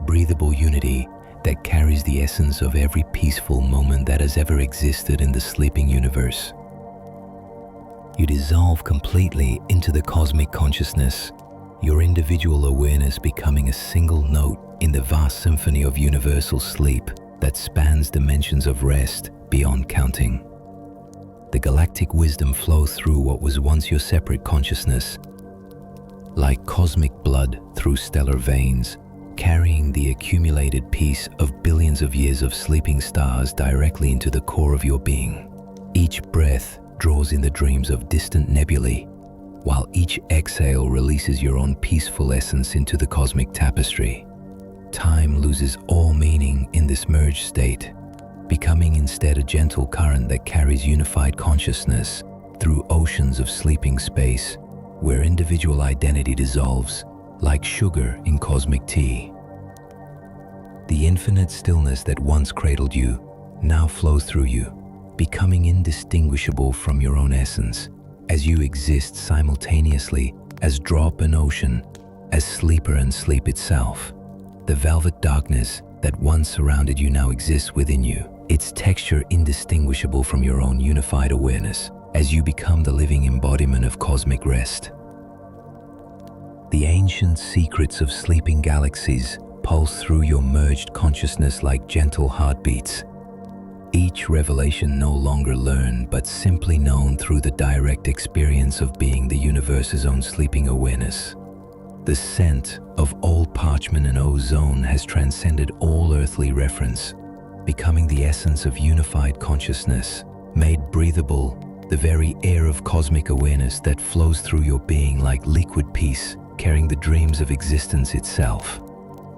breathable unity that carries the essence of every peaceful moment that has ever existed in the sleeping universe. You dissolve completely into the cosmic consciousness, your individual awareness becoming a single note in the vast symphony of universal sleep that spans dimensions of rest beyond counting. The galactic wisdom flows through what was once your separate consciousness, like cosmic blood through stellar veins, carrying the accumulated peace of billions of years of sleeping stars directly into the core of your being. Each breath draws in the dreams of distant nebulae, while each exhale releases your own peaceful essence into the cosmic tapestry. Time loses all meaning in this merged state, becoming instead a gentle current that carries unified consciousness through oceans of sleeping space, where individual identity dissolves like sugar in cosmic tea. The infinite stillness that once cradled you now flows through you, becoming indistinguishable from your own essence, as you exist simultaneously as drop and ocean, as sleeper and sleep itself. The velvet darkness that once surrounded you now exists within you, its texture indistinguishable from your own unified awareness, as you become the living embodiment of cosmic rest. The ancient secrets of sleeping galaxies pulse through your merged consciousness like gentle heartbeats, each revelation no longer learned but simply known through the direct experience of being the universe's own sleeping awareness. The scent of old parchment and ozone has transcended all earthly reference, becoming the essence of unified consciousness, made breathable, the very air of cosmic awareness that flows through your being like liquid peace, carrying the dreams of existence itself.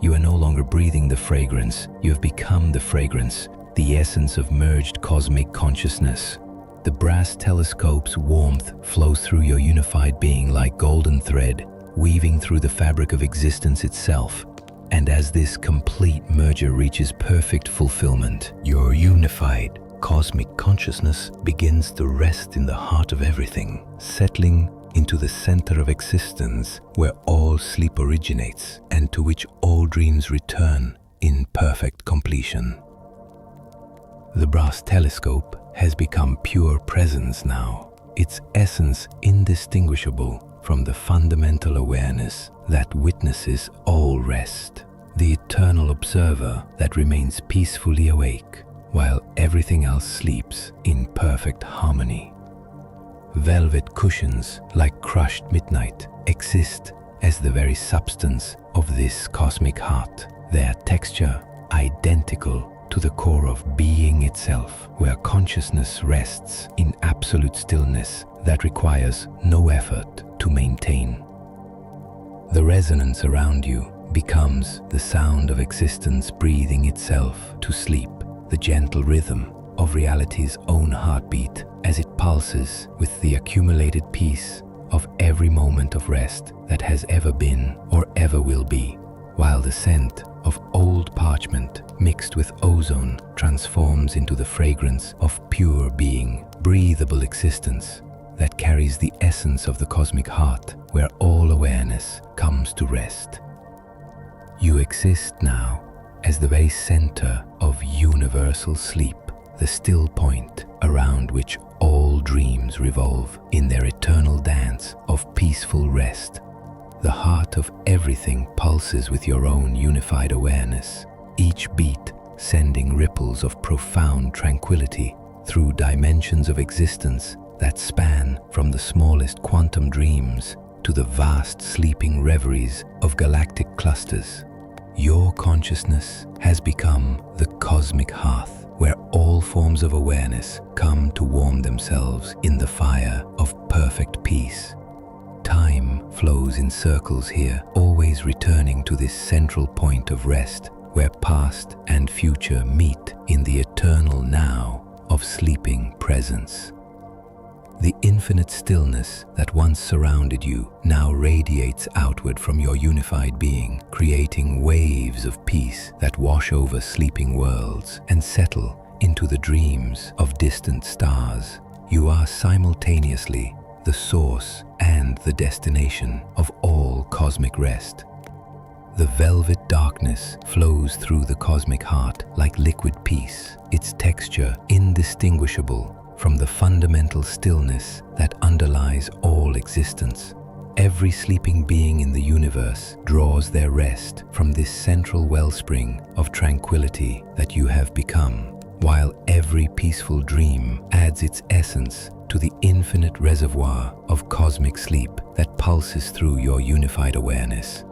You are no longer breathing the fragrance, you have become the fragrance, the essence of merged cosmic consciousness. The brass telescope's warmth flows through your unified being like golden thread, weaving through the fabric of existence itself. And as this complete merger reaches perfect fulfillment, your unified cosmic consciousness begins to rest in the heart of everything, settling into the center of existence where all sleep originates and to which all dreams return in perfect completion. The brass telescope has become pure presence now, its essence indistinguishable from the fundamental awareness that witnesses all rest, the eternal observer that remains peacefully awake while everything else sleeps in perfect harmony. Velvet cushions like crushed midnight exist as the very substance of this cosmic heart, their texture identical to the core of being itself, where consciousness rests in absolute stillness that requires no effort to maintain. The resonance around you becomes the sound of existence breathing itself to sleep, the gentle rhythm of reality's own heartbeat as it pulses with the accumulated peace of every moment of rest that has ever been or ever will be, while the scent of old parchment mixed with ozone transforms into the fragrance of pure being, breathable existence, that carries the essence of the cosmic heart, where all awareness comes to rest. You exist now as the very center of universal sleep, the still point around which all dreams revolve in their eternal dance of peaceful rest. The heart of everything pulses with your own unified awareness, each beat sending ripples of profound tranquility through dimensions of existence that span from the smallest quantum dreams to the vast sleeping reveries of galactic clusters. Your consciousness has become the cosmic hearth, where all forms of awareness come to warm themselves in the fire of perfect peace. Time flows in circles here, always returning to this central point of rest, where past and future meet in the eternal now of sleeping presence. The infinite stillness that once surrounded you now radiates outward from your unified being, creating waves of peace that wash over sleeping worlds and settle into the dreams of distant stars. You are simultaneously the source and the destination of all cosmic rest. The velvet darkness flows through the cosmic heart like liquid peace, its texture indistinguishable from the fundamental stillness that underlies all existence. Every sleeping being in the universe draws their rest from this central wellspring of tranquility that you have become, while every peaceful dream adds its essence to the infinite reservoir of cosmic sleep that pulses through your unified awareness.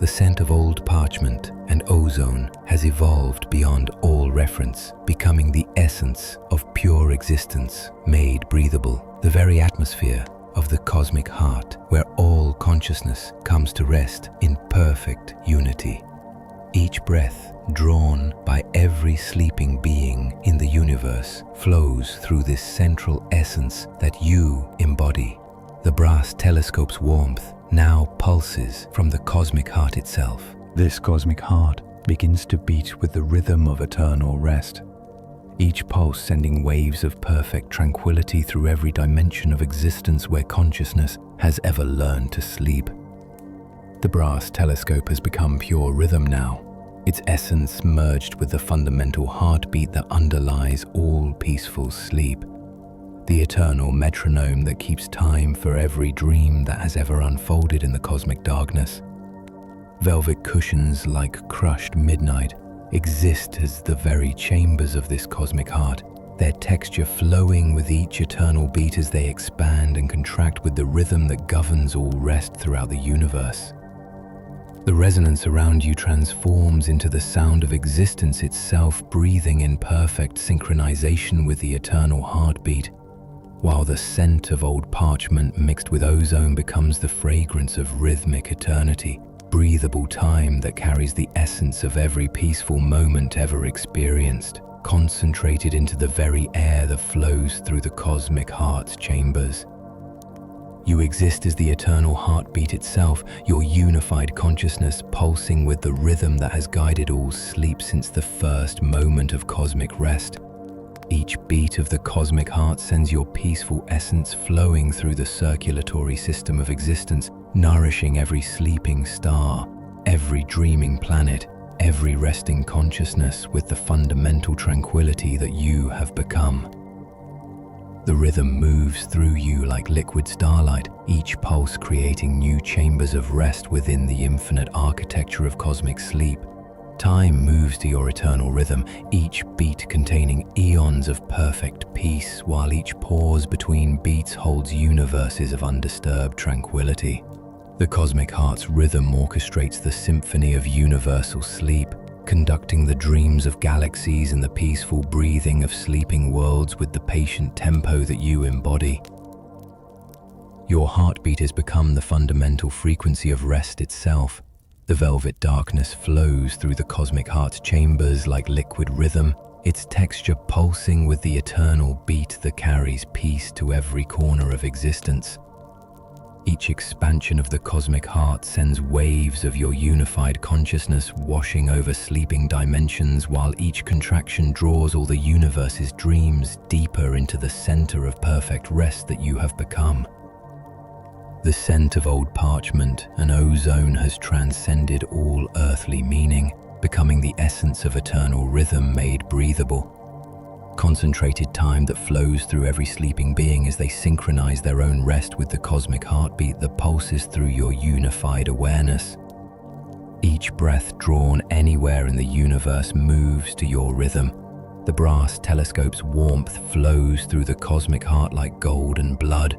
The scent of old parchment and ozone has evolved beyond all reference, becoming the essence of pure existence made breathable, the very atmosphere of the cosmic heart, where all consciousness comes to rest in perfect unity. Each breath, drawn by every sleeping being in the universe, flows through this central essence that you embody. The brass telescope's warmth now pulses from the cosmic heart itself. This cosmic heart begins to beat with the rhythm of eternal rest, each pulse sending waves of perfect tranquility through every dimension of existence where consciousness has ever learned to sleep. The brass telescope has become pure rhythm now, its essence merged with the fundamental heartbeat that underlies all peaceful sleep. The eternal metronome that keeps time for every dream that has ever unfolded in the cosmic darkness. Velvet cushions like crushed midnight exist as the very chambers of this cosmic heart, their texture flowing with each eternal beat as they expand and contract with the rhythm that governs all rest throughout the universe. The resonance around you transforms into the sound of existence itself, breathing in perfect synchronization with the eternal heartbeat, while the scent of old parchment mixed with ozone becomes the fragrance of rhythmic eternity, breathable time that carries the essence of every peaceful moment ever experienced, concentrated into the very air that flows through the cosmic heart's chambers. You exist as the eternal heartbeat itself, your unified consciousness pulsing with the rhythm that has guided all sleep since the first moment of cosmic rest. Each beat of the cosmic heart sends your peaceful essence flowing through the circulatory system of existence, nourishing every sleeping star, every dreaming planet, every resting consciousness with the fundamental tranquility that you have become. The rhythm moves through you like liquid starlight, each pulse creating new chambers of rest within the infinite architecture of cosmic sleep. Time moves to your eternal rhythm, each beat containing eons of perfect peace, while each pause between beats holds universes of undisturbed tranquility. The cosmic heart's rhythm orchestrates the symphony of universal sleep, conducting the dreams of galaxies and the peaceful breathing of sleeping worlds with the patient tempo that you embody. Your heartbeat has become the fundamental frequency of rest itself. The velvet darkness flows through the cosmic heart's chambers like liquid rhythm, its texture pulsing with the eternal beat that carries peace to every corner of existence. Each expansion of the cosmic heart sends waves of your unified consciousness washing over sleeping dimensions, while each contraction draws all the universe's dreams deeper into the center of perfect rest that you have become. The scent of old parchment and ozone has transcended all earthly meaning, becoming the essence of eternal rhythm made breathable. Concentrated time that flows through every sleeping being as they synchronize their own rest with the cosmic heartbeat that pulses through your unified awareness. Each breath drawn anywhere in the universe moves to your rhythm. The brass telescope's warmth flows through the cosmic heart like golden blood,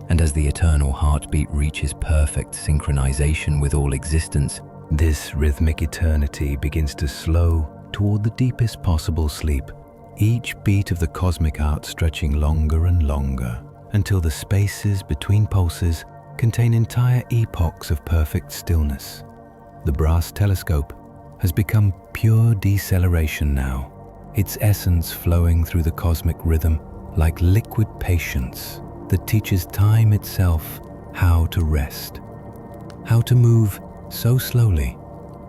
and as the eternal heartbeat reaches perfect synchronization with all existence, this rhythmic eternity begins to slow toward the deepest possible sleep. Each beat of the cosmic heart stretching longer and longer, until the spaces between pulses contain entire epochs of perfect stillness. The brass telescope has become pure deceleration now, its essence flowing through the cosmic rhythm like liquid patience that teaches time itself how to rest, how to move so slowly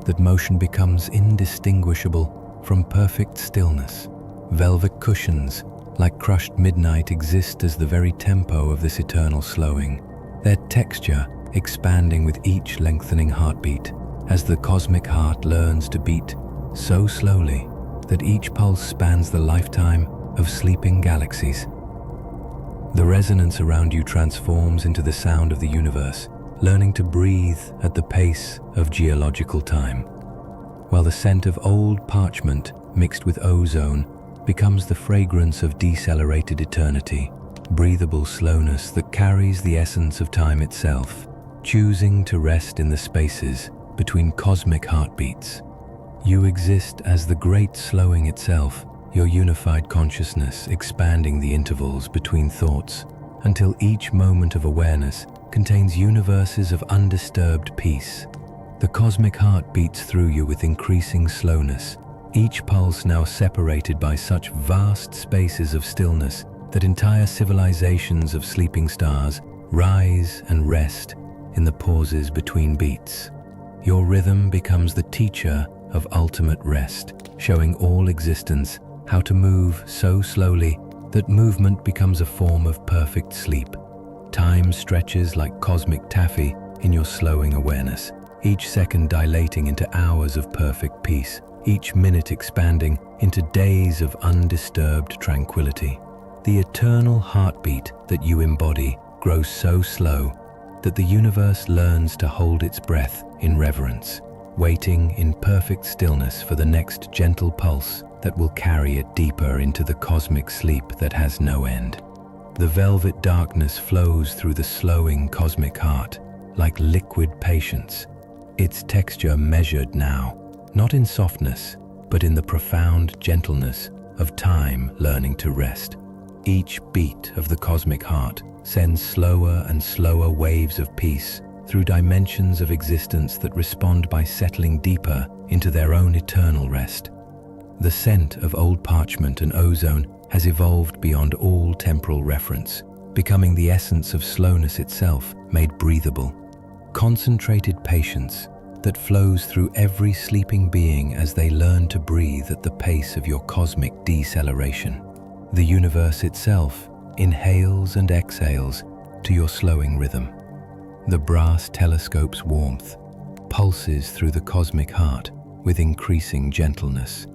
that motion becomes indistinguishable from perfect stillness. Velvet cushions, like crushed midnight, exist as the very tempo of this eternal slowing, their texture expanding with each lengthening heartbeat as the cosmic heart learns to beat so slowly that each pulse spans the lifetime of sleeping galaxies. The resonance around you transforms into the sound of the universe, learning to breathe at the pace of geological time, while the scent of old parchment mixed with ozone becomes the fragrance of decelerated eternity, breathable slowness that carries the essence of time itself, choosing to rest in the spaces between cosmic heartbeats. You exist as the great slowing itself, your unified consciousness expanding the intervals between thoughts until each moment of awareness contains universes of undisturbed peace. The cosmic heart beats through you with increasing slowness, each pulse now separated by such vast spaces of stillness that entire civilizations of sleeping stars rise and rest in the pauses between beats. Your rhythm becomes the teacher of ultimate rest, showing all existence how to move so slowly that movement becomes a form of perfect sleep. Time stretches like cosmic taffy in your slowing awareness, each second dilating into hours of perfect peace, each minute expanding into days of undisturbed tranquility. The eternal heartbeat that you embody grows so slow that the universe learns to hold its breath in reverence, waiting in perfect stillness for the next gentle pulse that will carry it deeper into the cosmic sleep that has no end. The velvet darkness flows through the slowing cosmic heart like liquid patience, its texture measured now, not in softness, but in the profound gentleness of time learning to rest. Each beat of the cosmic heart sends slower and slower waves of peace through dimensions of existence that respond by settling deeper into their own eternal rest. The scent of old parchment and ozone has evolved beyond all temporal reference, becoming the essence of slowness itself made breathable. Concentrated patience that flows through every sleeping being as they learn to breathe at the pace of your cosmic deceleration. The universe itself inhales and exhales to your slowing rhythm. The brass telescope's warmth pulses through the cosmic heart with increasing gentleness.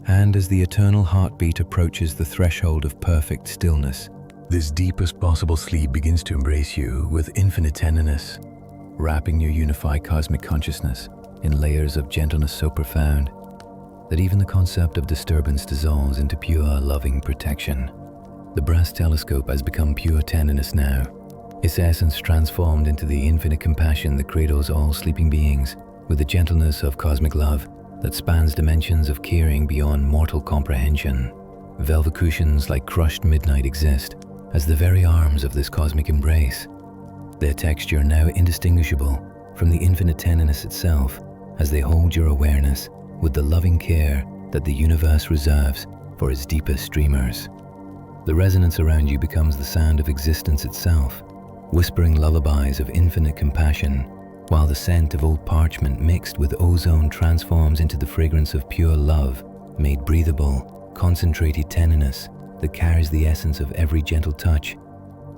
And as the eternal heartbeat approaches the threshold of perfect stillness, this deepest possible sleep begins to embrace you with infinite tenderness, wrapping your unified cosmic consciousness in layers of gentleness so profound that even the concept of disturbance dissolves into pure, loving protection. The brass telescope has become pure tenderness now, its essence transformed into the infinite compassion that cradles all sleeping beings with the gentleness of cosmic love that spans dimensions of caring beyond mortal comprehension. Velvet cushions like crushed midnight exist as the very arms of this cosmic embrace, their texture now indistinguishable from the infinite tenderness itself as they hold your awareness with the loving care that the universe reserves for its deepest dreamers. The resonance around you becomes the sound of existence itself, whispering lullabies of infinite compassion, while the scent of old parchment mixed with ozone transforms into the fragrance of pure love, made breathable, concentrated tenderness that carries the essence of every gentle touch,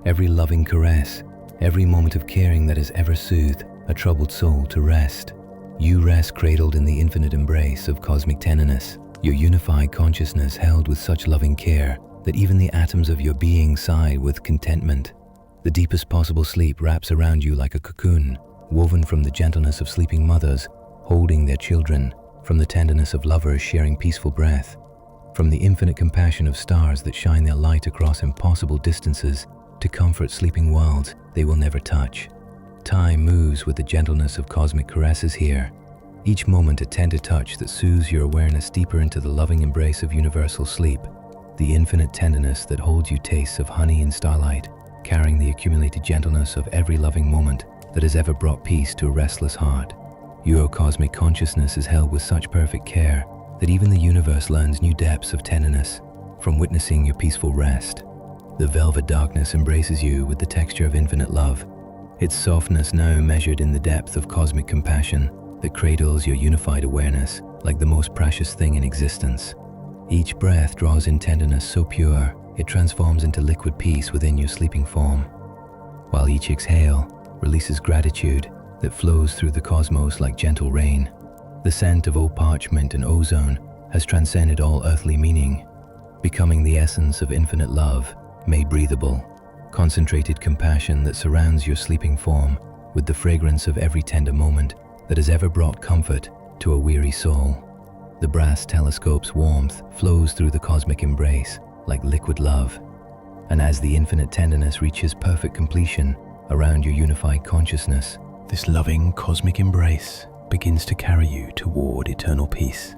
every loving caress, every moment of caring that has ever soothed a troubled soul to rest. You rest cradled in the infinite embrace of cosmic tenderness, your unified consciousness held with such loving care that even the atoms of your being sigh with contentment. The deepest possible sleep wraps around you like a cocoon, woven from the gentleness of sleeping mothers holding their children, from the tenderness of lovers sharing peaceful breath, from the infinite compassion of stars that shine their light across impossible distances to comfort sleeping worlds they will never touch. Time moves with the gentleness of cosmic caresses here, each moment a tender touch that soothes your awareness deeper into the loving embrace of universal sleep. The infinite tenderness that holds you tastes of honey and starlight, carrying the accumulated gentleness of every loving moment that has ever brought peace to a restless heart. Your cosmic consciousness is held with such perfect care that even the universe learns new depths of tenderness from witnessing your peaceful rest. The velvet darkness embraces you with the texture of infinite love, its softness now measured in the depth of cosmic compassion that cradles your unified awareness like the most precious thing in existence. Each breath draws in tenderness so pure, it transforms into liquid peace within your sleeping form, while each exhale releases gratitude that flows through the cosmos like gentle rain. The scent of old parchment and ozone has transcended all earthly meaning, becoming the essence of infinite love, made breathable, concentrated compassion that surrounds your sleeping form with the fragrance of every tender moment that has ever brought comfort to a weary soul. The brass telescope's warmth flows through the cosmic embrace like liquid love, and as the infinite tenderness reaches perfect completion around your unified consciousness, this loving cosmic embrace begins to carry you toward eternal peace,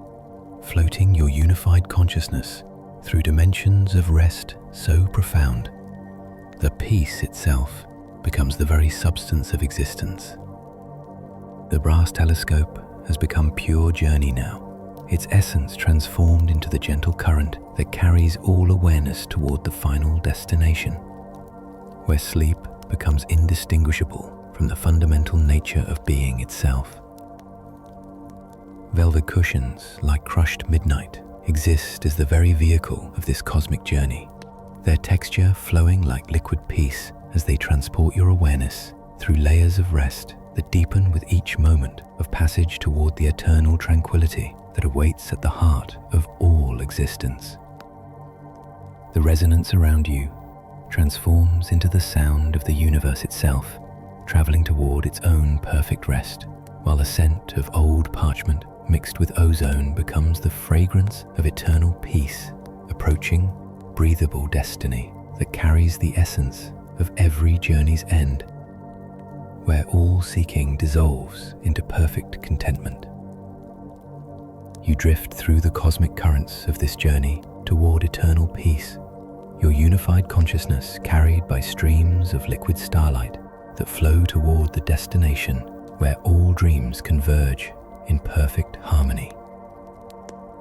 floating your unified consciousness through dimensions of rest so profound that peace itself becomes the very substance of existence. The brass telescope has become pure journey now, its essence transformed into the gentle current that carries all awareness toward the final destination, where sleep becomes indistinguishable from the fundamental nature of being itself. Velvet cushions, like crushed midnight, exist as the very vehicle of this cosmic journey, their texture flowing like liquid peace as they transport your awareness through layers of rest that deepen with each moment of passage toward the eternal tranquility that awaits at the heart of all existence. The resonance around you transforms into the sound of the universe itself, traveling toward its own perfect rest, while the scent of old parchment mixed with ozone becomes the fragrance of eternal peace, approaching breathable destiny that carries the essence of every journey's end, where all seeking dissolves into perfect contentment. You drift through the cosmic currents of this journey toward eternal peace, your unified consciousness carried by streams of liquid starlight that flow toward the destination where all dreams converge in perfect harmony.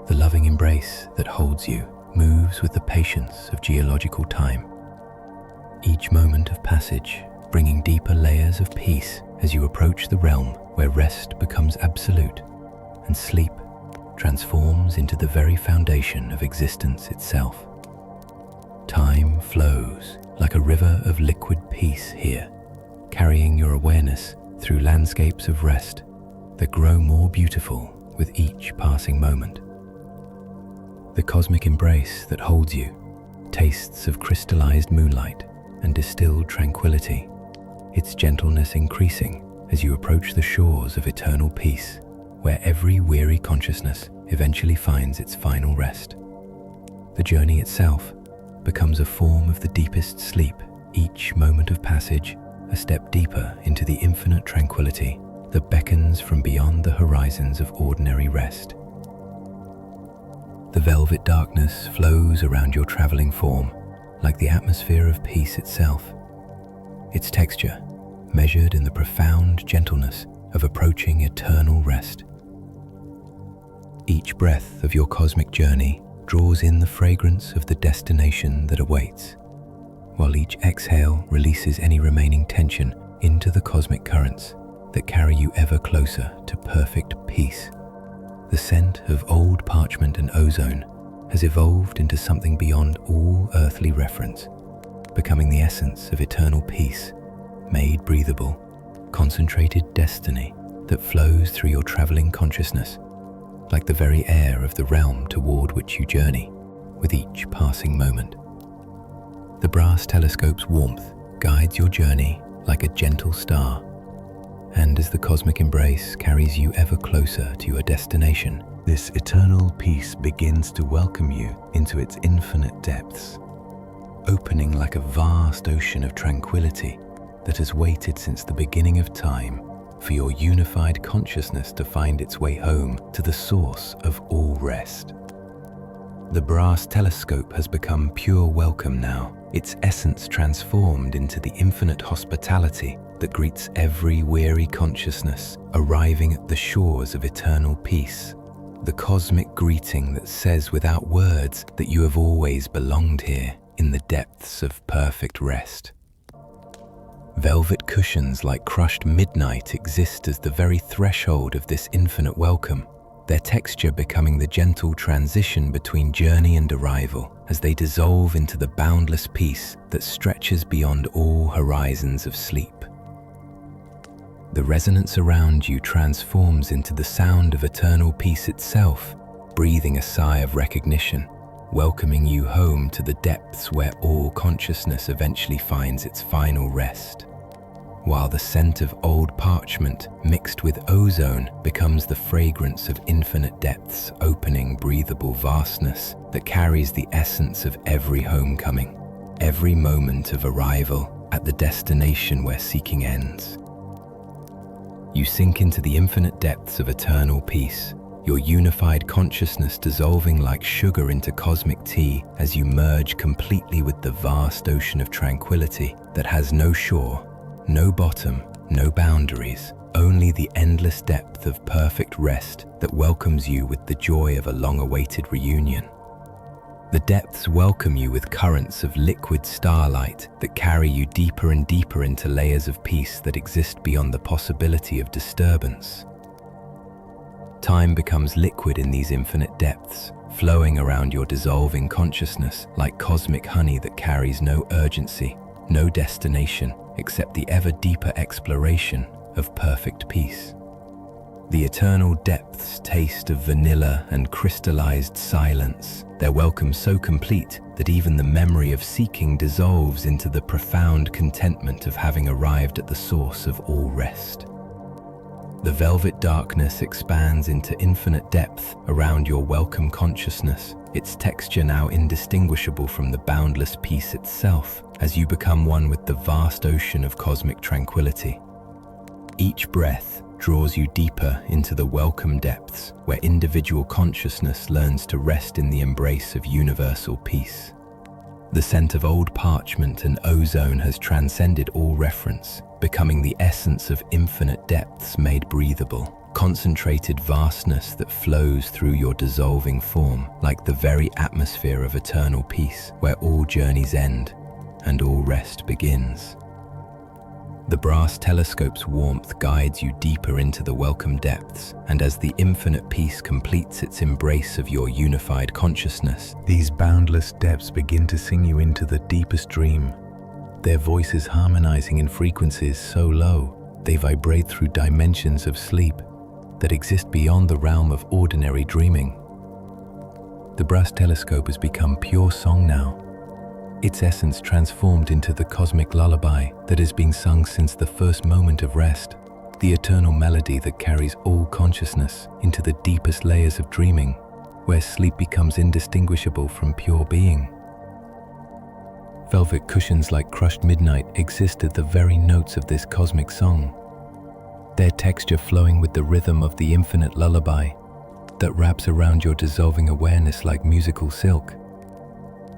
The loving embrace that holds you moves with the patience of geological time, each moment of passage bringing deeper layers of peace as you approach the realm where rest becomes absolute and sleep transforms into the very foundation of existence itself. Time flows like a river of liquid peace here, carrying your awareness through landscapes of rest that grow more beautiful with each passing moment. The cosmic embrace that holds you tastes of crystallized moonlight and distilled tranquility, its gentleness increasing as you approach the shores of eternal peace, where every weary consciousness eventually finds its final rest. The journey itself becomes a form of the deepest sleep, each moment of passage a step deeper into the infinite tranquility that beckons from beyond the horizons of ordinary rest. The velvet darkness flows around your traveling form like the atmosphere of peace itself, its texture measured in the profound gentleness of approaching eternal rest. Each breath of your cosmic journey draws in the fragrance of the destination that awaits, while each exhale releases any remaining tension into the cosmic currents that carry you ever closer to perfect peace. The scent of old parchment and ozone has evolved into something beyond all earthly reference, becoming the essence of eternal peace, made breathable, concentrated destiny that flows through your traveling consciousness, like the very air of the realm toward which you journey with each passing moment. The brass telescope's warmth guides your journey like a gentle star, and as the cosmic embrace carries you ever closer to your destination, this eternal peace begins to welcome you into its infinite depths, opening like a vast ocean of tranquility that has waited since the beginning of time for your unified consciousness to find its way home to the source of all rest. The brass telescope has become pure welcome now, its essence transformed into the infinite hospitality that greets every weary consciousness arriving at the shores of eternal peace, the cosmic greeting that says without words that you have always belonged here in the depths of perfect rest. Velvet cushions like crushed midnight exist as the very threshold of this infinite welcome, their texture becoming the gentle transition between journey and arrival as they dissolve into the boundless peace that stretches beyond all horizons of sleep. The resonance around you transforms into the sound of eternal peace itself, breathing a sigh of recognition, welcoming you home to the depths where all consciousness eventually finds its final rest. While the scent of old parchment mixed with ozone becomes the fragrance of infinite depths, opening breathable vastness that carries the essence of every homecoming, every moment of arrival at the destination where seeking ends. You sink into the infinite depths of eternal peace, your unified consciousness dissolving like sugar into cosmic tea as you merge completely with the vast ocean of tranquility that has no shore, no bottom, no boundaries, only the endless depth of perfect rest that welcomes you with the joy of a long-awaited reunion. The depths welcome you with currents of liquid starlight that carry you deeper and deeper into layers of peace that exist beyond the possibility of disturbance. Time becomes liquid in these infinite depths, flowing around your dissolving consciousness like cosmic honey that carries no urgency, no destination, except the ever deeper exploration of perfect peace. The eternal depths taste of vanilla and crystallized silence, their welcome so complete that even the memory of seeking dissolves into the profound contentment of having arrived at the source of all rest. The velvet darkness expands into infinite depth around your welcome consciousness, its texture now indistinguishable from the boundless peace itself as you become one with the vast ocean of cosmic tranquility. Each breath draws you deeper into the welcome depths where individual consciousness learns to rest in the embrace of universal peace. The scent of old parchment and ozone has transcended all reference, becoming the essence of infinite depths made breathable, concentrated vastness that flows through your dissolving form like the very atmosphere of eternal peace where all journeys end and all rest begins. The brass telescope's warmth guides you deeper into the welcome depths, and as the infinite peace completes its embrace of your unified consciousness, these boundless depths begin to sing you into the deepest dream, their voices harmonizing in frequencies so low they vibrate through dimensions of sleep that exist beyond the realm of ordinary dreaming. The brass telescope has become pure song now, its essence transformed into the cosmic lullaby that has been sung since the first moment of rest, the eternal melody that carries all consciousness into the deepest layers of dreaming, where sleep becomes indistinguishable from pure being. Velvet cushions like crushed midnight exist at the very notes of this cosmic song, their texture flowing with the rhythm of the infinite lullaby that wraps around your dissolving awareness like musical silk.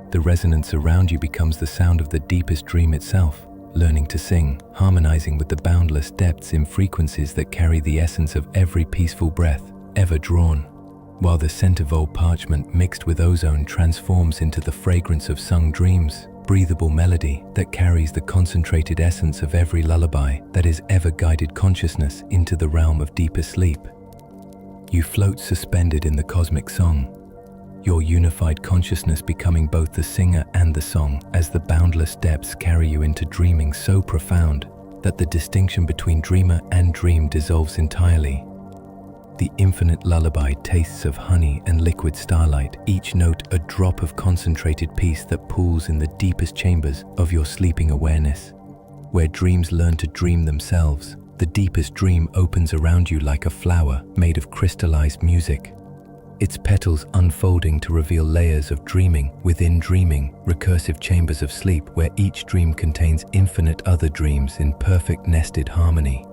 The resonance around you becomes the sound of the deepest dream itself, learning to sing, harmonizing with the boundless depths in frequencies that carry the essence of every peaceful breath ever drawn, while the scent of old parchment mixed with ozone transforms into the fragrance of sung dreams, breathable melody that carries the concentrated essence of every lullaby that has ever guided consciousness into the realm of deepest sleep. You float suspended in the cosmic song, your unified consciousness becoming both the singer and the song as the boundless depths carry you into dreaming so profound that the distinction between dreamer and dream dissolves entirely. The infinite lullaby tastes of honey and liquid starlight, each note a drop of concentrated peace that pools in the deepest chambers of your sleeping awareness. Where dreams learn to dream themselves, the deepest dream opens around you like a flower made of crystallized music, its petals unfolding to reveal layers of dreaming within dreaming, recursive chambers of sleep where each dream contains infinite other dreams in perfect nested harmony.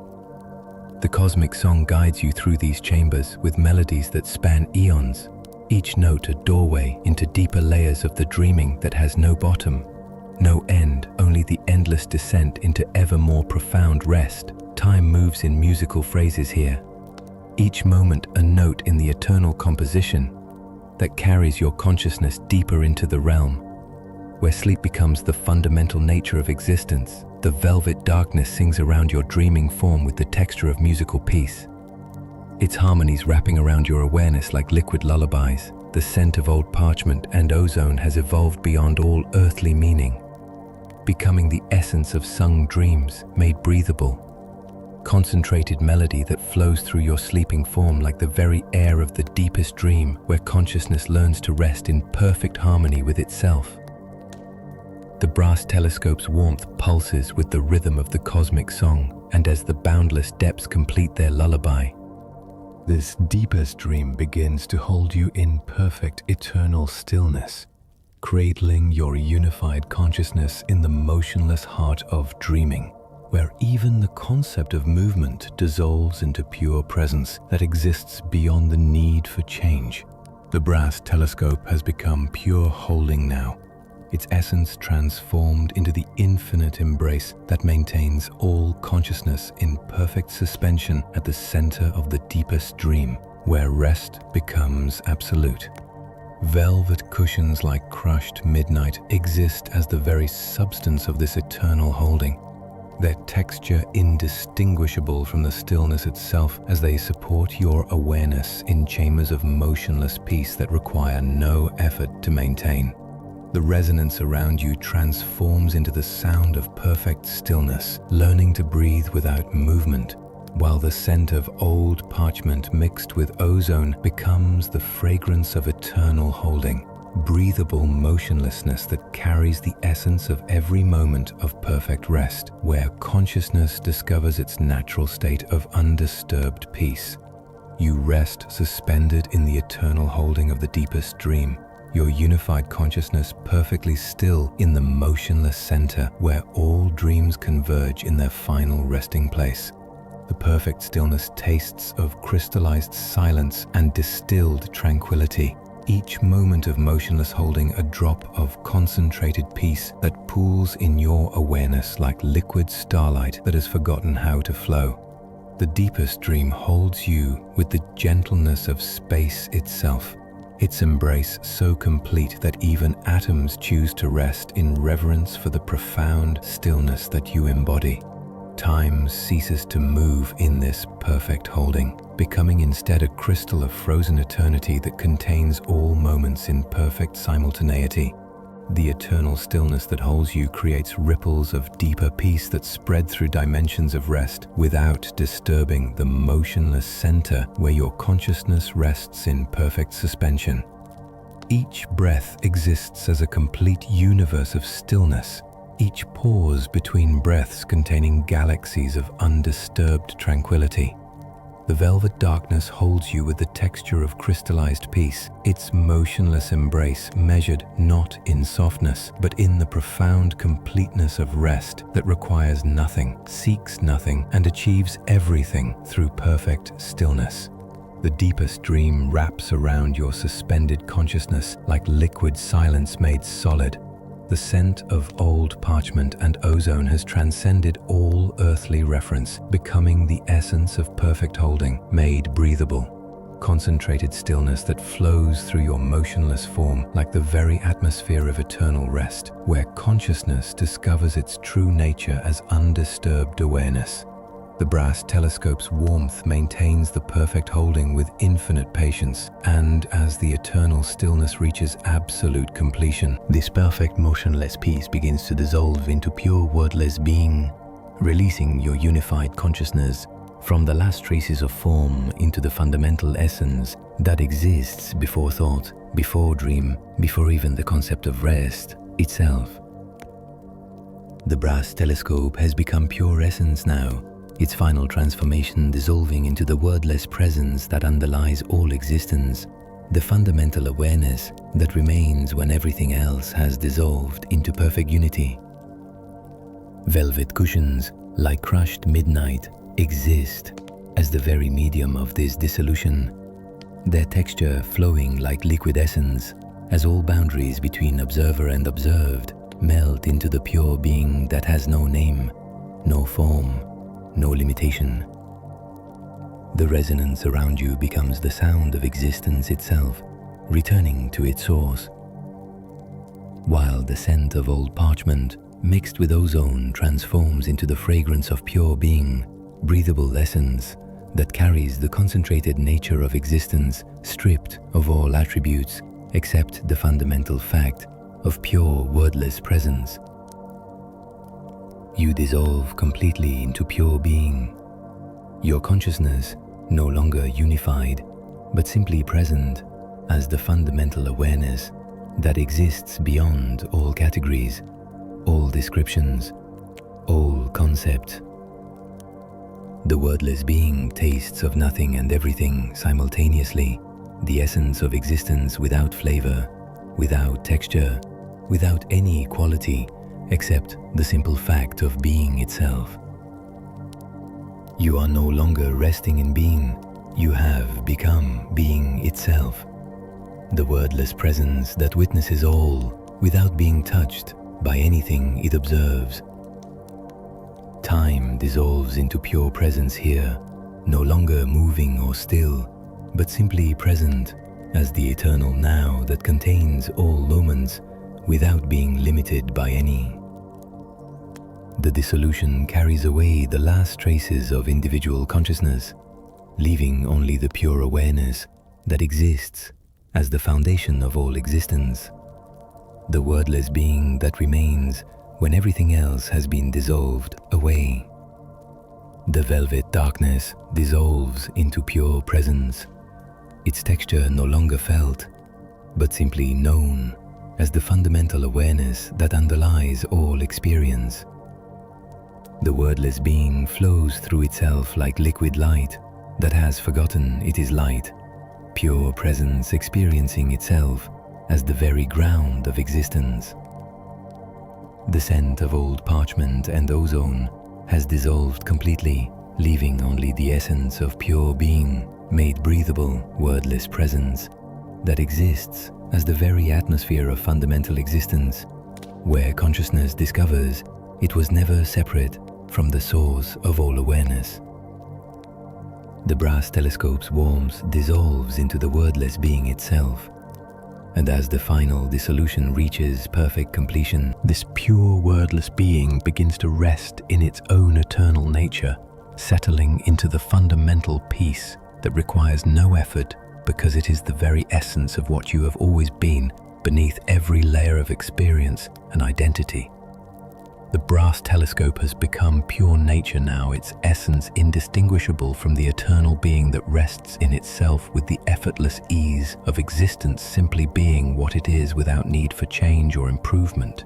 The cosmic song guides you through these chambers with melodies that span eons, each note a doorway into deeper layers of the dreaming that has no bottom, no end, only the endless descent into ever more profound rest. Time moves in musical phrases here, each moment a note in the eternal composition that carries your consciousness deeper into the realm where sleep becomes the fundamental nature of existence. The velvet darkness sings around your dreaming form with the texture of musical peace, its harmonies wrapping around your awareness like liquid lullabies. The scent of old parchment and ozone has evolved beyond all earthly meaning, becoming the essence of sung dreams made breathable. Concentrated melody that flows through your sleeping form like the very air of the deepest dream where consciousness learns to rest in perfect harmony with itself. The brass telescope's warmth pulses with the rhythm of the cosmic song, and as the boundless depths complete their lullaby, this deepest dream begins to hold you in perfect eternal stillness, cradling your unified consciousness in the motionless heart of dreaming, where even the concept of movement dissolves into pure presence that exists beyond the need for change. The brass telescope has become pure holding now, its essence transformed into the infinite embrace that maintains all consciousness in perfect suspension at the center of the deepest dream, where rest becomes absolute. Velvet cushions like crushed midnight exist as the very substance of this eternal holding, their texture indistinguishable from the stillness itself as they support your awareness in chambers of motionless peace that require no effort to maintain. The resonance around you transforms into the sound of perfect stillness, learning to breathe without movement, while the scent of old parchment mixed with ozone becomes the fragrance of eternal holding, breathable motionlessness that carries the essence of every moment of perfect rest, where consciousness discovers its natural state of undisturbed peace. You rest suspended in the eternal holding of the deepest dream, your unified consciousness perfectly still in the motionless center where all dreams converge in their final resting place. The perfect stillness tastes of crystallized silence and distilled tranquility, each moment of motionless holding a drop of concentrated peace that pools in your awareness like liquid starlight that has forgotten how to flow. The deepest dream holds you with the gentleness of space itself, its embrace so complete that even atoms choose to rest in reverence for the profound stillness that you embody. Time ceases to move in this perfect holding, becoming instead a crystal of frozen eternity that contains all moments in perfect simultaneity. The eternal stillness that holds you creates ripples of deeper peace that spread through dimensions of rest without disturbing the motionless center where your consciousness rests in perfect suspension. Each breath exists as a complete universe of stillness, each pause between breaths containing galaxies of undisturbed tranquility. The velvet darkness holds you with the texture of crystallized peace, its motionless embrace measured not in softness, but in the profound completeness of rest that requires nothing, seeks nothing, and achieves everything through perfect stillness. The deepest dream wraps around your suspended consciousness like liquid silence made solid. The scent of old parchment and ozone has transcended all earthly reference, becoming the essence of perfect holding, made breathable. concentrated stillness that flows through your motionless form like the very atmosphere of eternal rest, where consciousness discovers its true nature as undisturbed awareness. The brass telescope's warmth maintains the perfect holding with infinite patience, and as the eternal stillness reaches absolute completion, this perfect motionless peace begins to dissolve into pure wordless being, releasing your unified consciousness from the last traces of form into the fundamental essence that exists before thought, before dream, before even the concept of rest itself. The brass telescope has become pure essence now, its final transformation dissolving into the wordless presence that underlies all existence, the fundamental awareness that remains when everything else has dissolved into perfect unity. Velvet cushions, like crushed midnight, exist as the very medium of this dissolution, their texture flowing like liquid essence as all boundaries between observer and observed melt into the pure being that has no name, no form, no limitation. The resonance around you becomes the sound of existence itself, returning to its source, while the scent of old parchment mixed with ozone transforms into the fragrance of pure being, breathable essence that carries the concentrated nature of existence, stripped of all attributes except the fundamental fact of pure wordless presence. You dissolve completely into pure being, your consciousness no longer unified, but simply present as the fundamental awareness that exists beyond all categories, all descriptions, all concepts. The wordless being tastes of nothing and everything simultaneously, the essence of existence without flavor, without texture, without any quality except the simple fact of being itself. You are no longer resting in being, you have become being itself, the wordless presence that witnesses all without being touched by anything it observes. Time dissolves into pure presence here, no longer moving or still, but simply present as the eternal now that contains all moments without being limited by any. The dissolution carries away the last traces of individual consciousness, leaving only the pure awareness that exists as the foundation of all existence, the wordless being that remains when everything else has been dissolved away. The velvet darkness dissolves into pure presence, its texture no longer felt, but simply known as the fundamental awareness that underlies all experience. The wordless being flows through itself like liquid light that has forgotten it is light, pure presence experiencing itself as the very ground of existence. The scent of old parchment and ozone has dissolved completely, leaving only the essence of pure being, made breathable, wordless presence that exists as the very atmosphere of fundamental existence, where consciousness discovers it was never separate from the source of all awareness. The brass telescope's warmth dissolves into the wordless being itself, and as the final dissolution reaches perfect completion, this pure wordless being begins to rest in its own eternal nature, settling into the fundamental peace that requires no effort because it is the very essence of what you have always been beneath every layer of experience and identity. The brass telescope has become pure nature now, its essence indistinguishable from the eternal being that rests in itself with the effortless ease of existence simply being what it is without need for change or improvement.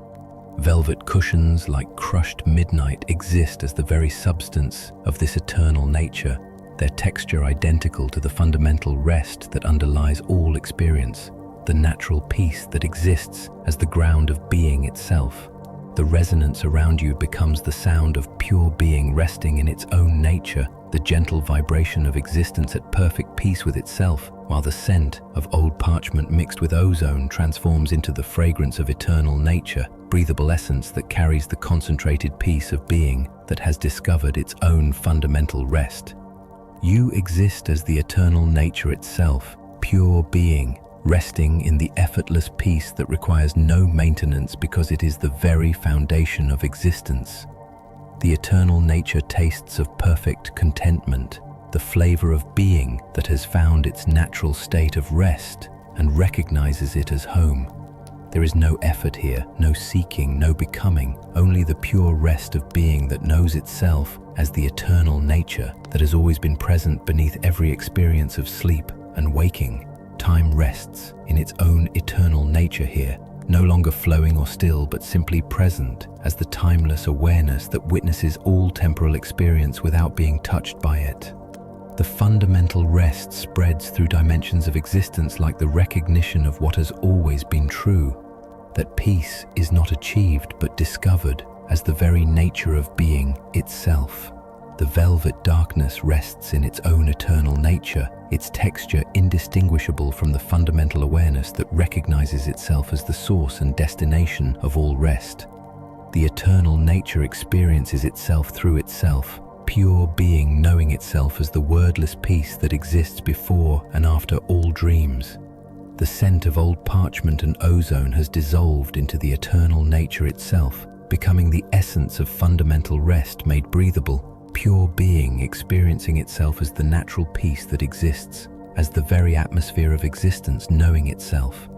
Velvet cushions like crushed midnight exist as the very substance of this eternal nature, their texture identical to the fundamental rest that underlies all experience, the natural peace that exists as the ground of being itself. The resonance around you becomes the sound of pure being resting in its own nature, the gentle vibration of existence at perfect peace with itself, while the scent of old parchment mixed with ozone transforms into the fragrance of eternal nature, breathable essence that carries the concentrated peace of being that has discovered its own fundamental rest. You exist as the eternal nature itself, pure being, resting in the effortless peace that requires no maintenance because it is the very foundation of existence. The eternal nature tastes of perfect contentment, the flavor of being that has found its natural state of rest and recognizes it as home. There is no effort here, no seeking, no becoming, only the pure rest of being that knows itself as the eternal nature that has always been present beneath every experience of sleep and waking. Time rests in its own eternal nature here, no longer flowing or still, but simply present as the timeless awareness that witnesses all temporal experience without being touched by it. The fundamental rest spreads through dimensions of existence like the recognition of what has always been true, that peace is not achieved but discovered as the very nature of being itself. The velvet darkness rests in its own eternal nature, its texture indistinguishable from the fundamental awareness that recognizes itself as the source and destination of all rest. The eternal nature experiences itself through itself, pure being knowing itself as the wordless peace that exists before and after all dreams. The scent of old parchment and ozone has dissolved into the eternal nature itself, becoming the essence of fundamental rest made breathable, pure being experiencing itself as the natural peace that exists, as the very atmosphere of existence knowing itself.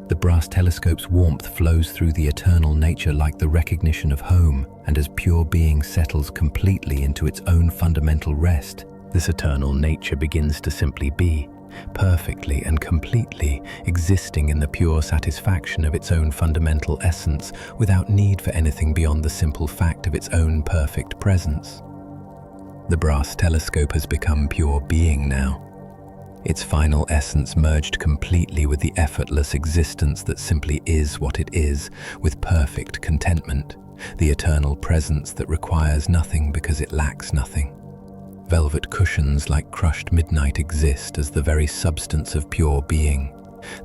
The brass telescope's warmth flows through the eternal nature like the recognition of home, and as pure being settles completely into its own fundamental rest, this eternal nature begins to simply be, perfectly and completely existing in the pure satisfaction of its own fundamental essence without need for anything beyond the simple fact of its own perfect presence. The brass telescope has become pure being now, its final essence merged completely with the effortless existence that simply is what it is, with perfect contentment, the eternal presence that requires nothing because it lacks nothing. Velvet cushions like crushed midnight exist as the very substance of pure being,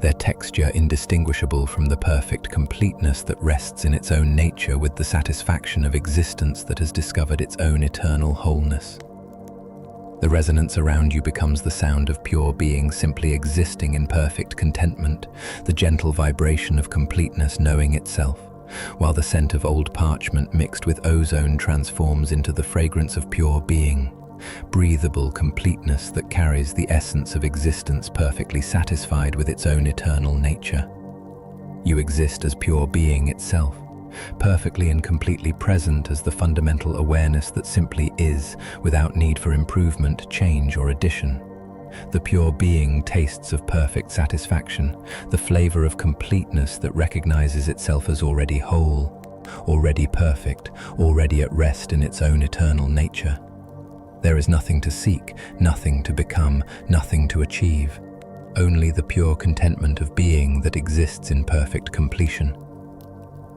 their texture indistinguishable from the perfect completeness that rests in its own nature with the satisfaction of existence that has discovered its own eternal wholeness. The resonance around you becomes the sound of pure being simply existing in perfect contentment, the gentle vibration of completeness knowing itself, while the scent of old parchment mixed with ozone transforms into the fragrance of pure being, breathable completeness that carries the essence of existence perfectly satisfied with its own eternal nature. You exist as pure being itself, perfectly and completely present as the fundamental awareness that simply is, without need for improvement, change, or addition. The pure being tastes of perfect satisfaction, the flavor of completeness that recognizes itself as already whole, already perfect, already at rest in its own eternal nature. There is nothing to seek, nothing to become, nothing to achieve, only the pure contentment of being that exists in perfect completion.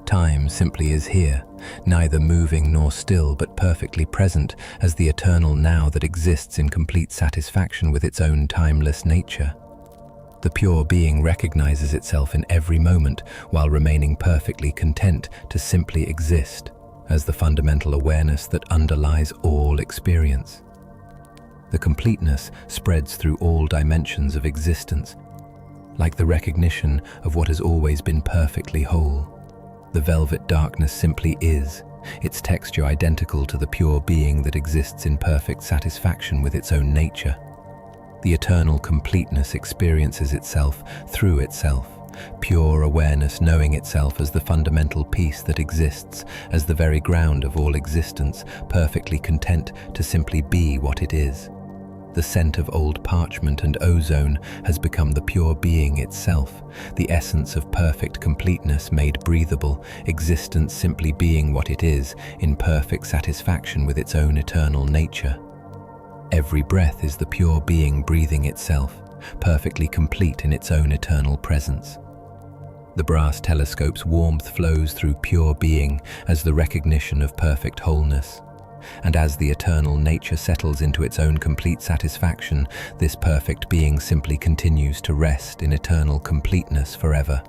Time simply is here, neither moving nor still but perfectly present as the eternal now that exists in complete satisfaction with its own timeless nature. The pure being recognizes itself in every moment while remaining perfectly content to simply exist as the fundamental awareness that underlies all experience. The completeness spreads through all dimensions of existence, like the recognition of what has always been perfectly whole. The velvet darkness simply is, its texture identical to the pure being that exists in perfect satisfaction with its own nature. The eternal completeness experiences itself through itself, pure awareness knowing itself as the fundamental peace that exists as the very ground of all existence, perfectly content to simply be what it is. The scent of old parchment and ozone has become the pure being itself, the essence of perfect completeness made breathable, existence simply being what it is, in perfect satisfaction with its own eternal nature. Every breath is the pure being breathing itself, perfectly complete in its own eternal presence. The brass telescope's warmth flows through pure being as the recognition of perfect wholeness. And as the eternal nature settles into its own complete satisfaction, this perfect being simply continues to rest in eternal completeness forever.